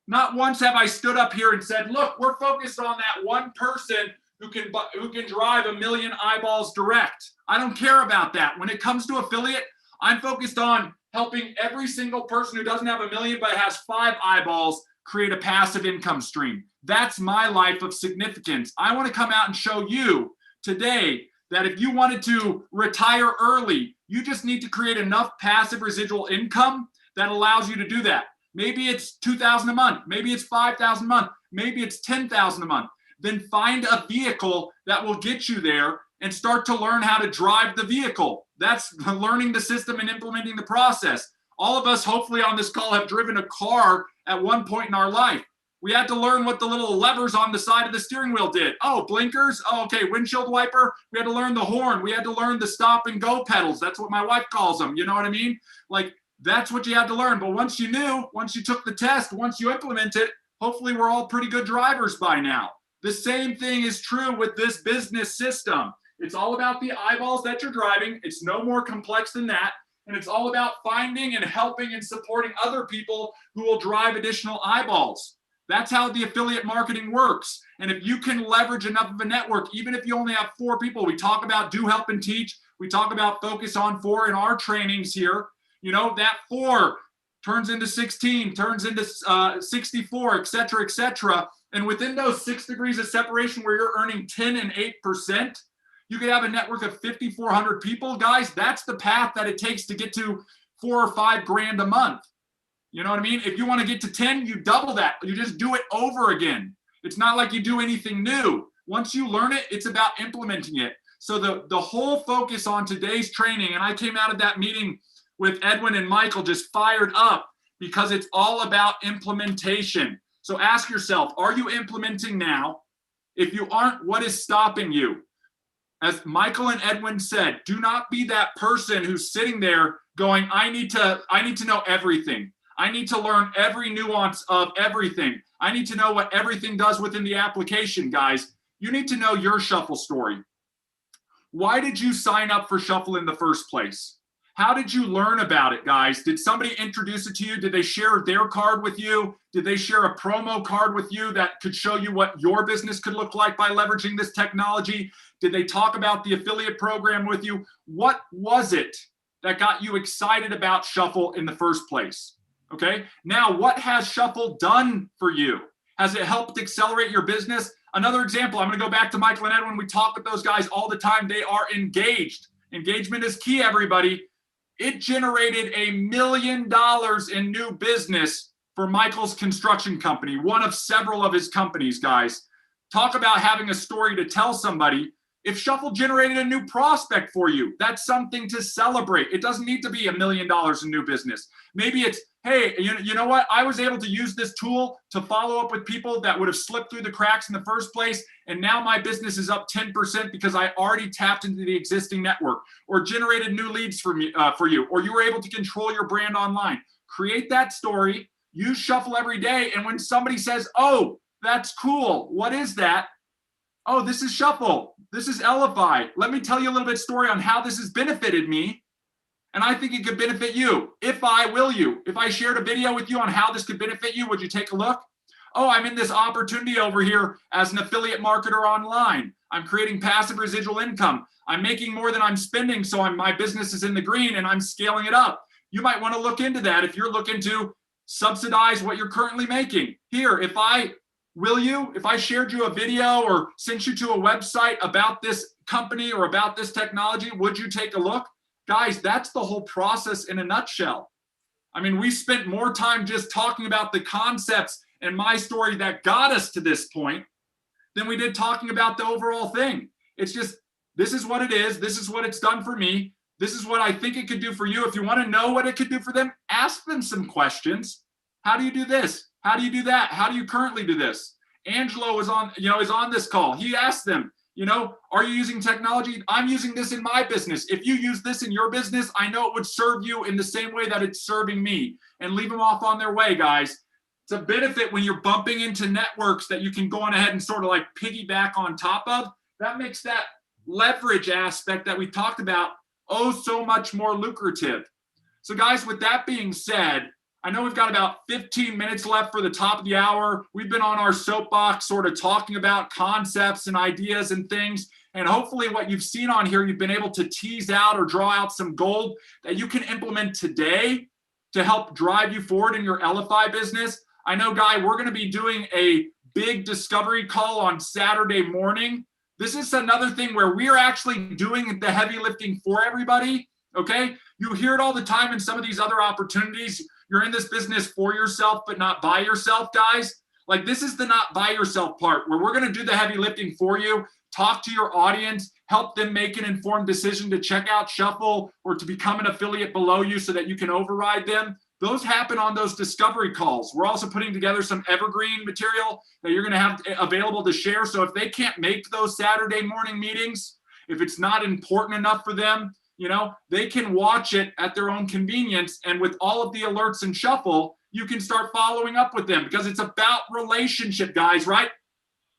Not once have I stood up here and said, look, we're focused on that one person who can drive 1 million eyeballs direct. I don't care about that. When it comes to affiliate, I'm focused on helping every single person who doesn't have 1 million but has 5 eyeballs create a passive income stream. That's my life of significance. I want to come out and show you today that if you wanted to retire early, you just need to create enough passive residual income that allows you to do that. Maybe it's $2,000 a month, maybe it's $5,000 a month, maybe it's $10,000 a month. Then find a vehicle that will get you there and start to learn how to drive the vehicle. That's learning the system and implementing the process. All of us, hopefully on this call, have driven a car at one point in our life. We had to learn what the little levers on the side of the steering wheel did. Oh, blinkers. Oh, okay, windshield wiper. We had to learn the horn. We had to learn the stop and go pedals. That's what my wife calls them. You know what I mean? Like, that's what you had to learn. But once you knew, once you took the test, once you implement it, hopefully we're all pretty good drivers by now. The same thing is true with this business system. It's all about the eyeballs that you're driving. It's no more complex than that. And it's all about finding and helping and supporting other people who will drive additional eyeballs. That's how the affiliate marketing works. And if you can leverage enough of a network, even if you only have 4 people, we talk about do, help, and teach. We talk about focus on 4 in our trainings here. You know, that 4 turns into 16, turns into 64, et cetera, et cetera. And within those 6 degrees of separation where you're earning 10 and 8%, you could have a network of 5,400 people. Guys, that's the path that it takes to get to 4 or 5 grand a month. You know what I mean? If you want to get to 10, you double that. You just do it over again. It's not like you do anything new. Once you learn it, it's about implementing it. So the whole focus on today's training, and I came out of that meeting with Edwin and Michael just fired up because it's all about implementation. So ask yourself, are you implementing now? If you aren't, what is stopping you? As Michael and Edwin said, do not be that person who's sitting there going, I need to know everything. I need to learn every nuance of everything. I need to know what everything does within the application, guys. You need to know your Shuffle story. Why did you sign up for Shuffle in the first place? How did you learn about it, guys? Did somebody introduce it to you? Did they share their card with you? Did they share a promo card with you that could show you what your business could look like by leveraging this technology? Did they talk about the affiliate program with you? What was it that got you excited about Shuffle in the first place? Okay, now what has Shuffle done for you? Has it helped accelerate your business? Another example, I'm going to go back to Michael and Edwin. We talk with those guys all the time. They are engaged. Engagement is key, everybody. It generated $1 million in new business for Michael's construction company, one of several of his companies, guys. Talk about having a story to tell somebody. If Shuffle generated a new prospect for you, that's something to celebrate. It doesn't need to be $1 million in new business. Maybe it's, hey, you know what? I was able to use this tool to follow up with people that would have slipped through the cracks in the first place. And now my business is up 10% because I already tapped into the existing network or generated new leads for you, or you were able to control your brand online. Create that story, use Shuffle every day. And when somebody says, oh, that's cool. What is that? Oh, this is Shuffle. This is Elify. Let me tell you a little bit story on how this has benefited me. And I think it could benefit you. If I shared a video with you on how this could benefit you, would you take a look? Oh, I'm in this opportunity over here as an affiliate marketer online. I'm creating passive residual income. I'm making more than I'm spending, so my business is in the green and I'm scaling it up. You might want to look into that if you're looking to subsidize what you're currently making. Here, if I shared you a video or sent you to a website about this company or about this technology, would you take a look? Guys, that's the whole process in a nutshell. I mean, we spent more time just talking about the concepts and my story that got us to this point than we did talking about the overall thing. It's just, this is what it is. This is what it's done for me. This is what I think it could do for you. If you want to know what it could do for them, ask them some questions. How do you do this? How do you do that? How do you currently do this? Angelo is on this call. He asked them, are you using technology? I'm using this in my business. If you use this in your business, I know it would serve you in the same way that it's serving me. And leave them off on their way, guys. It's a benefit when you're bumping into networks that you can go on ahead and sort of like piggyback on top of. That makes that leverage aspect that we talked about so much more lucrative. So guys, with that being said, I know we've got about 15 minutes left for the top of the hour. We've been on our soapbox sort of talking about concepts and ideas and things. And hopefully what you've seen on here, you've been able to tease out or draw out some gold that you can implement today to help drive you forward in your Elify business. I know, Guy, we're going to be doing a big discovery call on Saturday morning. This is another thing where we're actually doing the heavy lifting for everybody. Okay. You hear it all the time in some of these other opportunities. You're in this business for yourself, but not by yourself, guys. Like, this is the not by yourself part where we're going to do the heavy lifting for you, talk to your audience, help them make an informed decision to check out Shuffle or to become an affiliate below you so that you can override them. Those happen on those discovery calls. We're also putting together some evergreen material that you're going to have available to share. So if they can't make those Saturday morning meetings, if it's not important enough for them, you know, they can watch it at their own convenience. And with all of the alerts and Shuffle, you can start following up with them because it's about relationship, guys, right?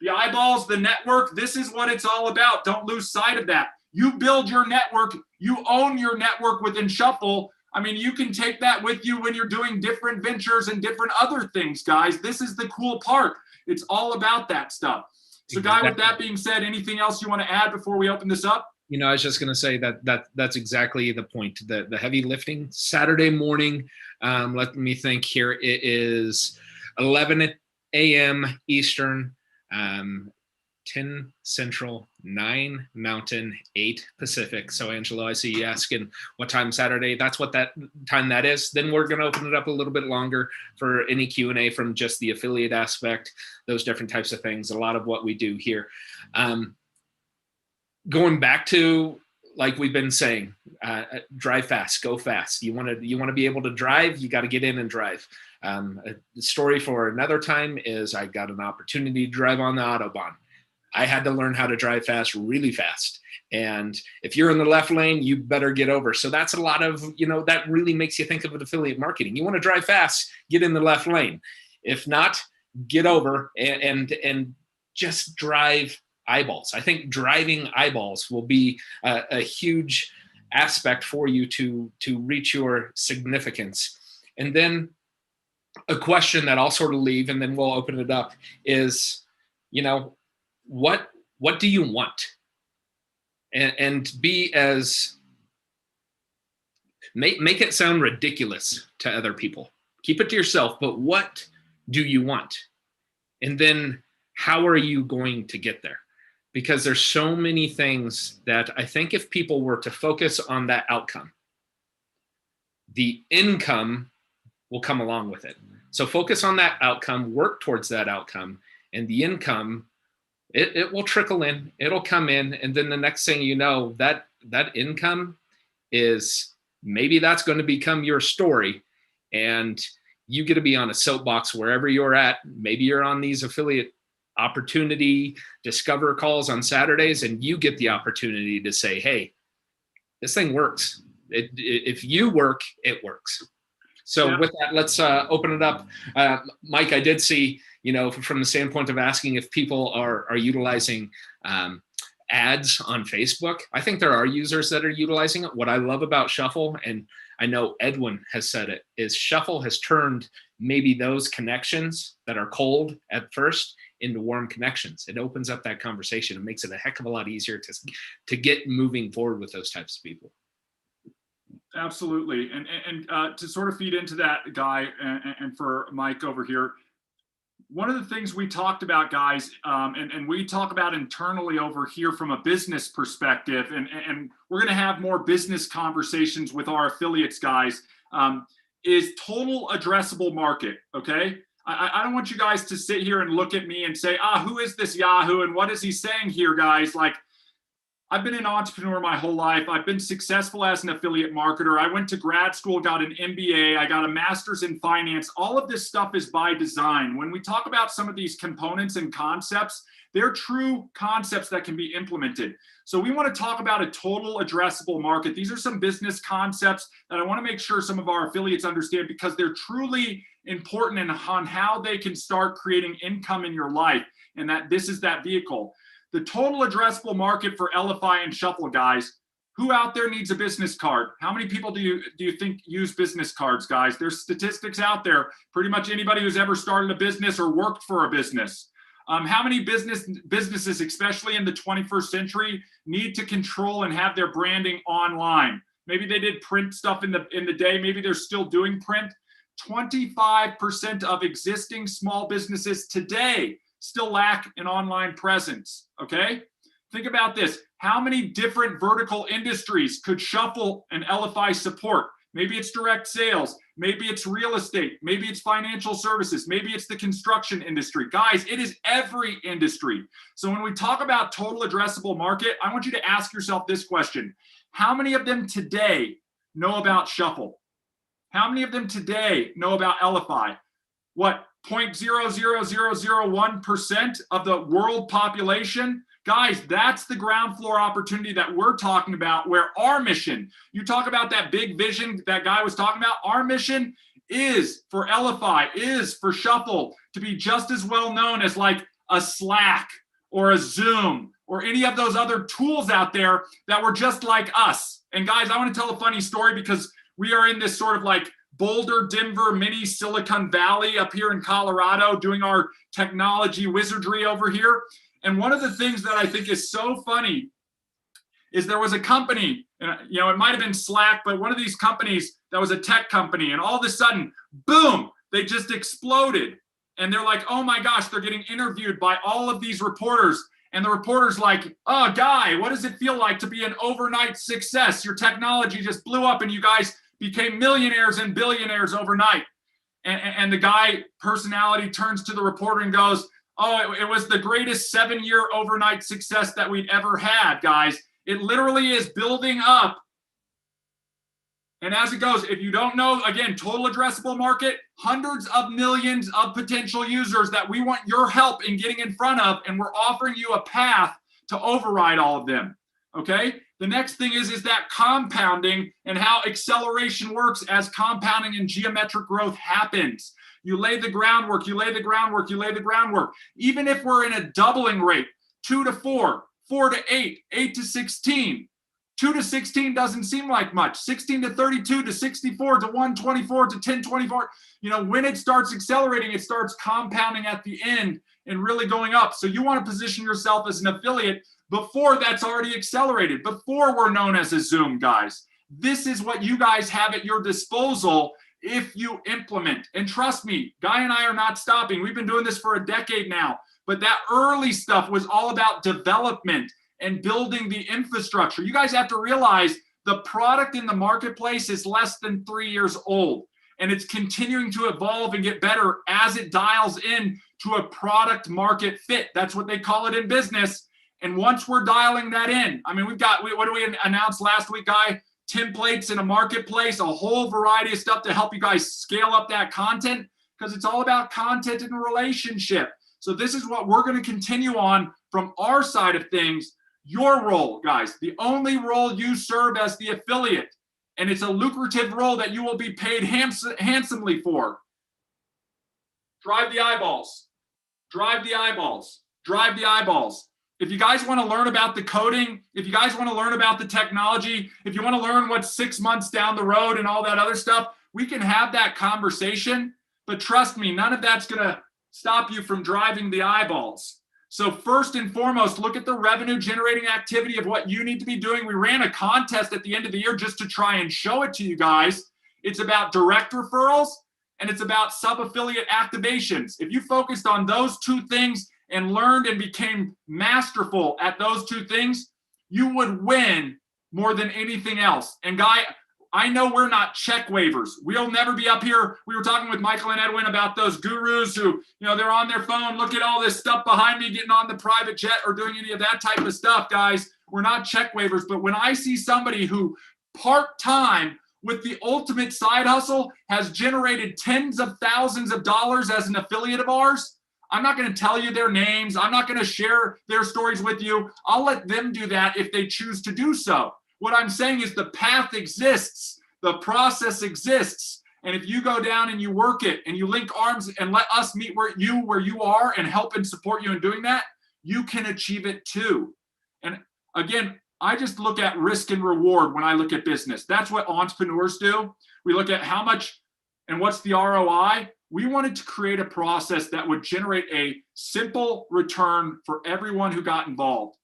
The eyeballs, the network, this is what it's all about. Don't lose sight of that. You build your network. You own your network within Shuffle. I mean, you can take that with you when you're doing different ventures and different other things, guys. This is the cool part. It's all about that stuff. So, Guy, with that being said, anything else you want to add before we open this up? You know, I was just going to say that's exactly the point. The heavy lifting Saturday morning. Let me think here. It is 11 a.m. Eastern, 10 Central, 9 Mountain, 8 Pacific. So, Angelo, I see you asking what time Saturday. That's what that time that is. Then we're going to open it up a little bit longer for any Q&A from just the affiliate aspect, those different types of things. A lot of what we do here. Going back to, like we've been saying, drive fast, go fast. You want to be able to drive, you got to get in and drive. The story for another time is I got an opportunity to drive on the Autobahn. I had to learn how to drive fast, really fast. And if you're in the left lane, you better get over. So that's a lot of, you know, that really makes you think of an affiliate marketing. You want to drive fast, get in the left lane. If not, get over and just drive eyeballs. I think driving eyeballs will be a huge aspect for you to reach your significance. And then a question that I'll sort of leave, and then we'll open it up, is, you know, what do you want? And be as make it sound ridiculous to other people. Keep it to yourself, but what do you want? And then how are you going to get there? Because there's so many things that I think if people were to focus on that outcome, the income will come along with it. So focus on that outcome, work towards that outcome, and the income, it will trickle in, it'll come in. And then the next thing you know, that income is, maybe that's going to become your story. And you get to be on a soapbox wherever you're at. Maybe you're on these affiliate opportunity discover calls on Saturdays, and you get the opportunity to say, hey, this thing works. If you work, it works. So with that, let's open it up. Mike, I did see, you know, from the standpoint of asking if people are utilizing ads on Facebook. I think there are users that are utilizing it. What I love about Shuffle, and I know Edwin has said it, is Shuffle has turned maybe those connections that are cold at first into warm connections. It opens up that conversation and makes it a heck of a lot easier to get moving forward with those types of people. Absolutely. And to sort of feed into that, Guy, and for Mike over here, one of the things we talked about, guys, and we talk about internally over here from a business perspective, and we're going to have more business conversations with our affiliates, guys, is total addressable market, okay? I don't want you guys to sit here and look at me and say, who is this Yahoo and what is he saying here, guys? Like, I've been an entrepreneur my whole life. I've been successful as an affiliate marketer. I went to grad school, got an MBA. I got a master's in finance. All of this stuff is by design. When we talk about some of these components and concepts, they're true concepts that can be implemented. So we want to talk about a total addressable market. These are some business concepts that I want to make sure some of our affiliates understand, because they're truly important on how they can start creating income in your life, and that this is that vehicle. The total addressable market for Elify and Shuffle, guys. Who out there needs a business card? How many people do you think use business cards, guys? There's statistics out there. Pretty much anybody who's ever started a business or worked for a business. How many businesses, especially in the 21st century, need to control and have their branding online? Maybe they did print stuff in the day. Maybe they're still doing print. 25% of existing small businesses today still lack an online presence, okay? Think about this. How many different vertical industries could Shuffle and Elify support? Maybe it's direct sales. Maybe it's real estate. Maybe it's financial services. Maybe it's the construction industry. Guys, it is every industry. So when we talk about total addressable market, I want you to ask yourself this question. How many of them today know about Shuffle? How many of them today know about Elify? What, 0.00001% of the world population? Guys, that's the ground floor opportunity that we're talking about, where our mission, you talk about that big vision that guy was talking about, our mission is for Elify, is for Shuffle to be just as well known as like a Slack or a Zoom or any of those other tools out there that were just like us. And guys, I want to tell a funny story because we are in this sort of like Boulder, Denver, mini Silicon Valley up here in Colorado doing our technology wizardry over here. And one of the things that I think is so funny is there was a company, and it might have been Slack, but one of these companies that was a tech company, and all of a sudden, boom, they just exploded. And they're like, oh my gosh, they're getting interviewed by all of these reporters. And the reporter's like, oh, Guy, what does it feel like to be an overnight success? Your technology just blew up and you guys became millionaires and billionaires overnight. And the guy personality turns to the reporter and goes, oh, it was the greatest 7-year overnight success that we'd ever had, guys. It literally is building up. And as it goes, if you don't know, again, total addressable market, hundreds of millions of potential users that we want your help in getting in front of, and we're offering you a path to override all of them, okay? The next thing is that compounding and how acceleration works as compounding and geometric growth happens. You lay the groundwork, you lay the groundwork, you lay the groundwork. Even if we're in a doubling rate, 2 to 4, 4 to 8, 8 to 16. 2 to 16 doesn't seem like much. 16 to 32 to 64 to 124 to 1024. When it starts accelerating, it starts compounding at the end and really going up. So you want to position yourself as an affiliate before that's already accelerated, before we're known as a Zoom, guys. This is what you guys have at your disposal if you implement. And trust me, Guy and I are not stopping. We've been doing this for a decade now. But that early stuff was all about development and building the infrastructure. You guys have to realize the product in the marketplace is less than 3 years old. And it's continuing to evolve and get better as it dials in to a product market fit. That's what they call it in business. And once we're dialing that in, I mean, what do we announce last week, Guy? Templates in a marketplace, a whole variety of stuff to help you guys scale up that content, because it's all about content and relationship. So this is what we're going to continue on from our side of things. Your role, guys, the only role you serve as the affiliate, and it's a lucrative role that you will be paid handsomely for. Drive the eyeballs. Drive the eyeballs. Drive the eyeballs. If you guys want to learn about the coding, if you guys want to learn about the technology, if you want to learn what's 6 months down the road and all that other stuff, we can have that conversation. But trust me, none of that's going to stop you from driving the eyeballs. So first and foremost, look at the revenue generating activity of what you need to be doing. We ran a contest at the end of the year just to try and show it to you guys. It's about direct referrals and it's about sub-affiliate activations. If you focused on those two things and learned and became masterful at those two things, you would win more than anything else. And Guy, I know we're not check waivers. We'll never be up here. We were talking with Michael and Edwin about those gurus who, they're on their phone, look at all this stuff behind me, getting on the private jet or doing any of that type of stuff, guys. We're not check waivers. But when I see somebody who part-time with the ultimate side hustle has generated tens of thousands of dollars as an affiliate of ours, I'm not going to tell you their names. I'm not going to share their stories with you. I'll let them do that if they choose to do so. What I'm saying is the path exists. The process exists. And if you go down and you work it and you link arms and let us meet where you are and help and support you in doing that, you can achieve it too. And again, I just look at risk and reward when I look at business. That's what entrepreneurs do. We look at how much and what's the ROI. We wanted to create a process that would generate a simple return for everyone who got involved.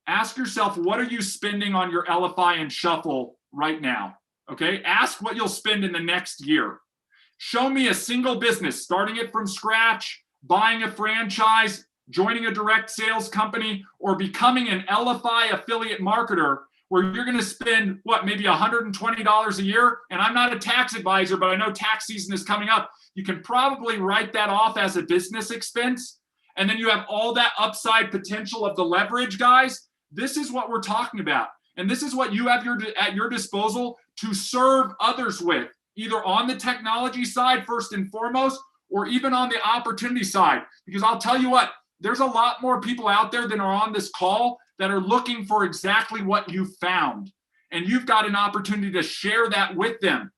Ask yourself, what are you spending on your Elify and Shuffle right now? Okay, ask what you'll spend in the next year. Show me a single business, starting it from scratch, buying a franchise, joining a direct sales company, or becoming an Elify affiliate marketer, where you're going to spend maybe $120 a year. And I'm not a tax advisor, but I know tax season is coming up. You can probably write that off as a business expense. And then you have all that upside potential of the leverage, guys. This is what we're talking about. And this is what you have at your disposal to serve others with, either on the technology side, first and foremost, or even on the opportunity side. Because I'll tell you what, there's a lot more people out there than are on this call that are looking for exactly what you found. And you've got an opportunity to share that with them.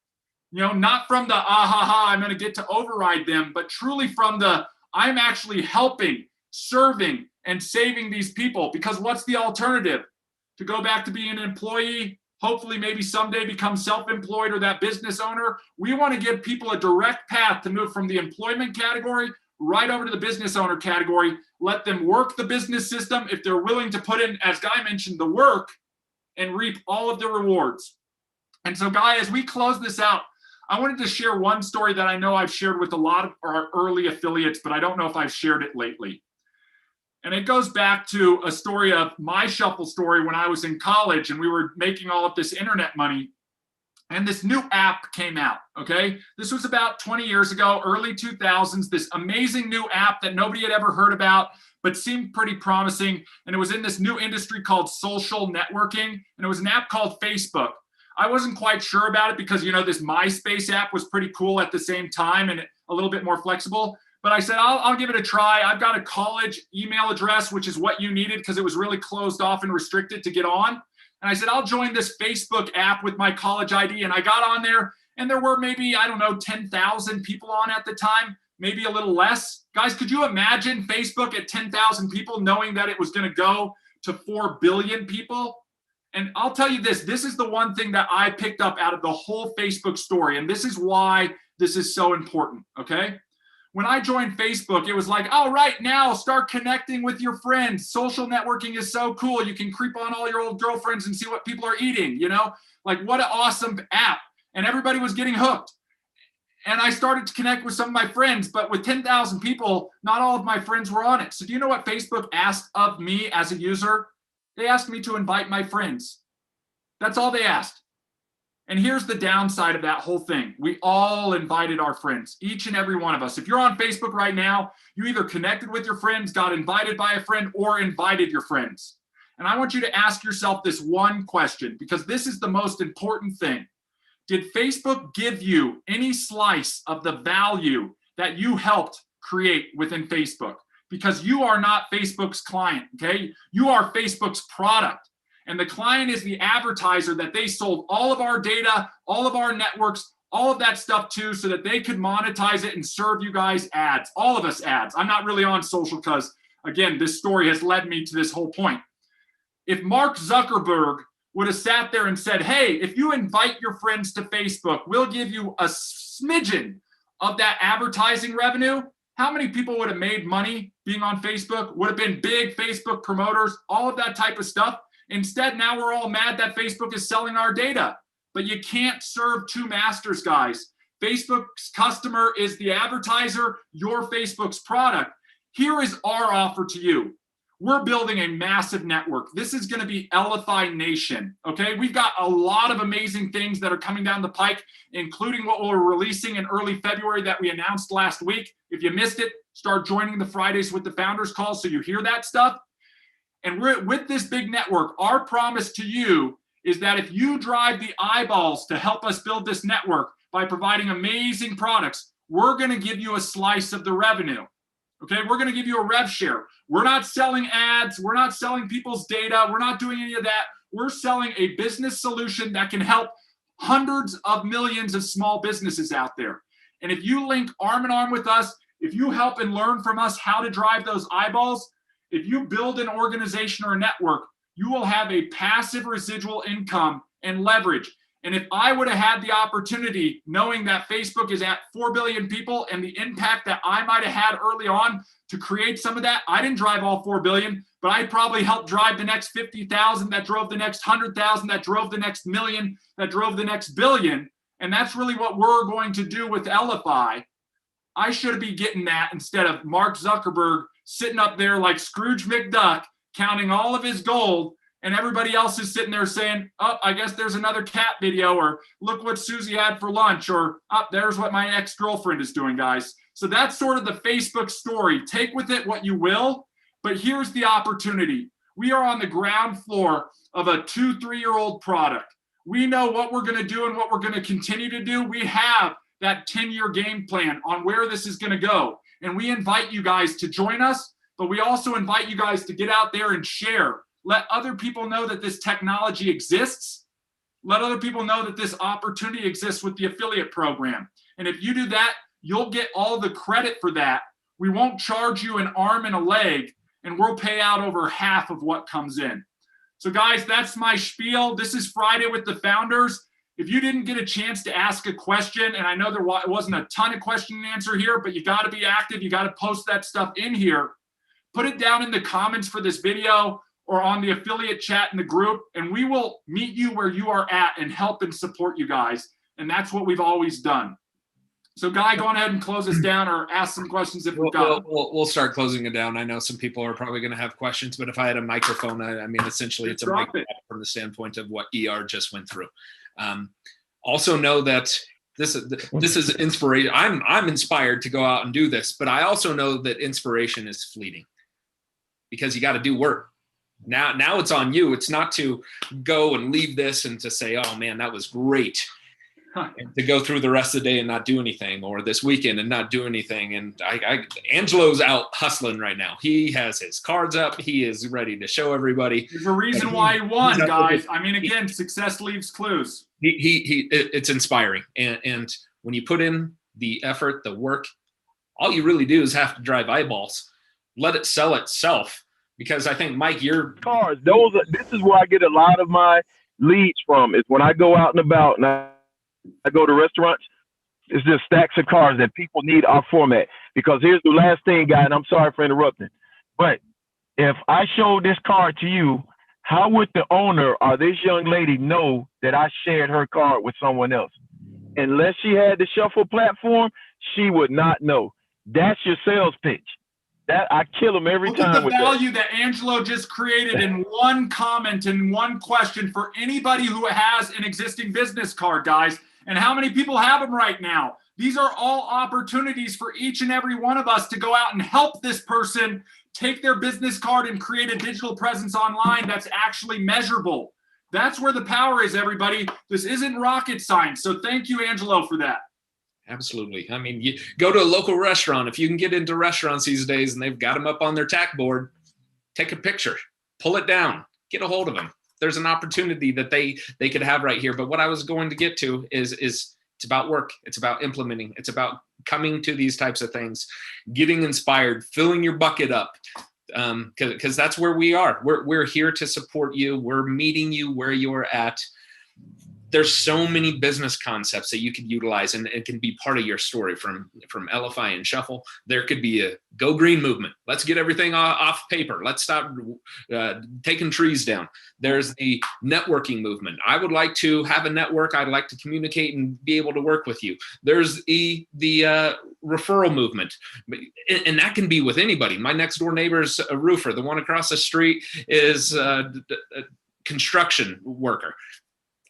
Not from the, I'm going to get to override them, but truly from the, I'm actually helping, serving, and saving these people. Because what's the alternative? To go back to being an employee, hopefully maybe someday become self-employed or that business owner. We want to give people a direct path to move from the employment category right over to the business owner category. Let them work the business system if they're willing to put in, as Guy mentioned, the work and reap all of the rewards. And so, Guy, as we close this out, I wanted to share one story that I know I've shared with a lot of our early affiliates, but I don't know if I've shared it lately. And it goes back to a story of my shuffle story when I was in college and we were making all of this internet money. And this new app came out, okay? This was about 20 years ago, early 2000s, this amazing new app that nobody had ever heard about, but seemed pretty promising. And it was in this new industry called social networking. And it was an app called Facebook. I wasn't quite sure about it because, this MySpace app was pretty cool at the same time and a little bit more flexible. But I said, I'll give it a try. I've got a college email address, which is what you needed because it was really closed off and restricted to get on. And I said, I'll join this Facebook app with my college ID. And I got on there and there were maybe, 10,000 people on at the time, maybe a little less. Guys, could you imagine Facebook at 10,000 people knowing that it was going to go to 4 billion people? And I'll tell you this is the one thing that I picked up out of the whole Facebook story. And this is why this is so important, okay? When I joined Facebook, it was like, all right, now start connecting with your friends. Social networking is so cool. You can creep on all your old girlfriends and see what people are eating, Like, what an awesome app. And everybody was getting hooked. And I started to connect with some of my friends, but with 10,000 people, not all of my friends were on it. So do you know what Facebook asked of me as a user? They asked me to invite my friends. That's all they asked. And here's the downside of that whole thing. We all invited our friends, each and every one of us. If you're on Facebook right now, you either connected with your friends, got invited by a friend, or invited your friends. And I want you to ask yourself this one question, because this is the most important thing. Did Facebook give you any slice of the value that you helped create within Facebook? Because you are not Facebook's client, okay? You are Facebook's product. And the client is the advertiser that they sold all of our data, all of our networks, all of that stuff to, so that they could monetize it and serve you guys ads, all of us ads. I'm not really on social because, again, this story has led me to this whole point. If Mark Zuckerberg would have sat there and said, hey, if you invite your friends to Facebook, we'll give you a smidgen of that advertising revenue, how many people would have made money being on Facebook, would have been big Facebook promoters, all of that type of stuff? Instead, now we're all mad that Facebook is selling our data. But you can't serve two masters, guys. Facebook's customer is the advertiser, you're Facebook's product. Here is our offer to you. We're building a massive network. This is going to be Elify Nation, okay? We've got a lot of amazing things that are coming down the pike, including what we're releasing in early February that we announced last week. If you missed it, start joining the Fridays with the Founders Call so you hear that stuff. And with this big network, our promise to you is that if you drive the eyeballs to help us build this network by providing amazing products, we're going to give you a slice of the revenue. Okay, we're going to give you a rev share. We're not selling ads. We're not selling people's data. We're not doing any of that. We're selling a business solution that can help hundreds of millions of small businesses out there. And if you link arm in arm with us, if you help and learn from us how to drive those eyeballs, if you build an organization or a network, you will have a passive residual income and leverage. And if I would have had the opportunity, knowing that Facebook is at 4 billion people and the impact that I might have had early on to create some of that, I didn't drive all 4 billion, but I probably helped drive the next 50,000, that drove the next 100,000, that drove the next million, that drove the next billion. And that's really what we're going to do with Elify. I should be getting that instead of Mark Zuckerberg sitting up there like Scrooge McDuck, counting all of his gold, and everybody else is sitting there saying, oh, I guess there's another cat video, or look what Susie had for lunch, or oh, there's what my ex-girlfriend is doing, guys. So that's sort of the Facebook story. Take with it what you will, but here's the opportunity. We are on the ground floor of a 2-3-year-old product. We know what we're going to do and what we're going to continue to do. We have that 10-year game plan on where this is going to go. And we invite you guys to join us, but we also invite you guys to get out there and share. Let other people know that this technology exists. Let other people know that this opportunity exists with the affiliate program. And if you do that, you'll get all the credit for that. We won't charge you an arm and a leg, and we'll pay out over half of what comes in. So guys, that's my spiel. This is Friday with the Founders. If you didn't get a chance to ask a question, and I know there wasn't a ton of question and answer here, but you got to be active. You got to post that stuff in here. Put it down in the comments for this video or on the affiliate chat in the group, and we will meet you where you are at and help and support you guys. And that's what we've always done. So Guy, go on ahead and close us down or ask some questions if we've got them. We'll start closing it down. I know some people are probably going to have questions, but if I had a microphone, I mean, essentially it's a microphone from the standpoint of what ER just went through. Also know that this is inspiration. I'm inspired to go out and do this, but I also know that inspiration is fleeting because you got to do work. Now it's on you. It's not to go and leave this and to say, oh man, that was great. And to go through the rest of the day and not do anything, or this weekend and not do anything. And Angelo's out hustling right now. He has his cards up. He is ready to show everybody. There's a reason why he won, guys. I mean, again, success leaves clues. It's inspiring. And when you put in the effort, the work, all you really do is have to drive eyeballs. Let it sell itself. Because I think, Mike, your cars, this is where I get a lot of my leads from, is when I go out and about and I go to restaurants, it's just stacks of cars that people need our format. Because here's the last thing, guy, and I'm sorry for interrupting, but if I show this car to you, how would the owner or this young lady know that I shared her car with someone else? Unless she had the shuffle platform, she would not know. That's your sales pitch. That I kill them every time. Look at the value that Angelo just created in one comment and one question for anybody who has an existing business card, guys. And how many people have them right now? These are all opportunities for each and every one of us to go out and help this person take their business card and create a digital presence online that's actually measurable. That's where the power is, everybody. This isn't rocket science. So thank you, Angelo, for that. Absolutely. I mean, you go to a local restaurant. If you can get into restaurants these days and they've got them up on their tack board, take a picture, pull it down, get a hold of them. There's an opportunity that they could have right here. But what I was going to get to is it's about work. It's about implementing. It's about coming to these types of things, getting inspired, filling your bucket up. Because that's where we are. We're here to support you. We're meeting you where you're at. There's so many business concepts that you could utilize, and it can be part of your story from Elify and Shuffle. There could be a go green movement. Let's get everything off paper. Let's stop taking trees down. There's the networking movement. I would like to have a network. I'd like to communicate and be able to work with you. There's the referral movement, and that can be with anybody. My next door neighbor's a roofer. The one across the street is a construction worker.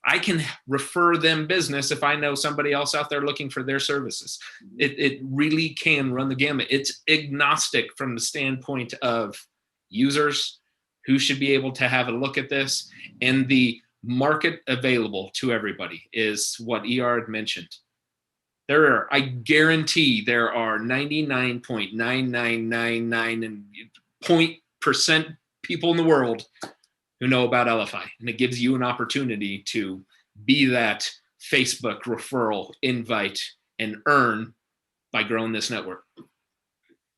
I can refer them business if I know somebody else out there looking for their services. It really can run the gamut. It's agnostic from the standpoint of users who should be able to have a look at this, and the market available to everybody is what ER had mentioned. I guarantee there are 99.9999% people in the world who know about Elify, and it gives you an opportunity to be that Facebook referral invite and earn by growing this network.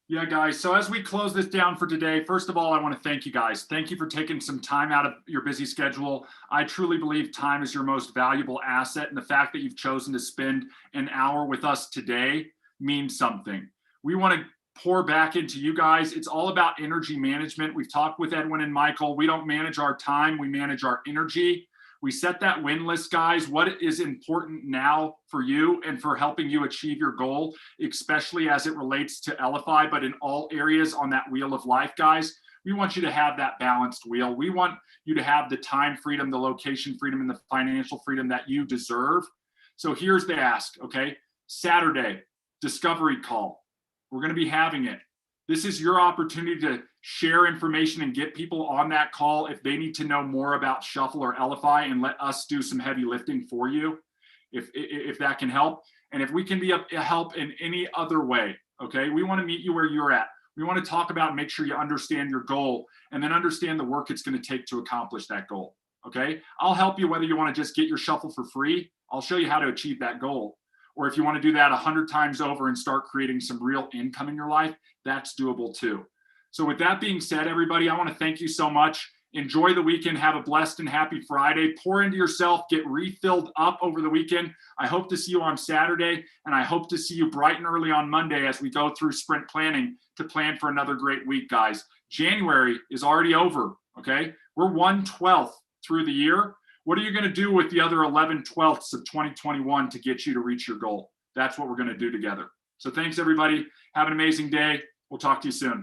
Yeah, guys. So as we close this down for today, first of all, I want to thank you guys. Thank you for taking some time out of your busy schedule. I truly believe time is your most valuable asset, and the fact that you've chosen to spend an hour with us today means something. We want to pour back into you guys. It's all about energy management. We've talked with Edwin and Michael. We don't manage our time. We manage our energy. We set that win list, guys. What is important now for you and for helping you achieve your goal, especially as it relates to Elify, but in all areas on that wheel of life, guys. We want you to have that balanced wheel. We want you to have the time freedom, the location freedom, and the financial freedom that you deserve. So here's the ask, okay? Saturday, discovery call. We're going to be having it. This is your opportunity to share information and get people on that call if they need to know more about Shuffle or Elify, and let us do some heavy lifting for you if that can help. And if we can be a help in any other way, okay? We want to meet you where you're at. We want to talk about and make sure you understand your goal and then understand the work it's going to take to accomplish that goal, okay? I'll help you whether you want to just get your Shuffle for free. I'll show you how to achieve that goal. Or if you want to do that 100 times over and start creating some real income in your life, that's doable too. So with that being said, everybody, I want to thank you so much. Enjoy the weekend. Have a blessed and happy Friday. Pour into yourself. Get refilled up over the weekend. I hope to see you on Saturday, and I hope to see you bright and early on Monday as we go through sprint planning to plan for another great week, guys. January is already over, okay? We're 1/12 through the year. What are you going to do with the other 11/12 of 2021 to get you to reach your goal? That's what we're going to do together. So thanks, everybody. Have an amazing day. We'll talk to you soon.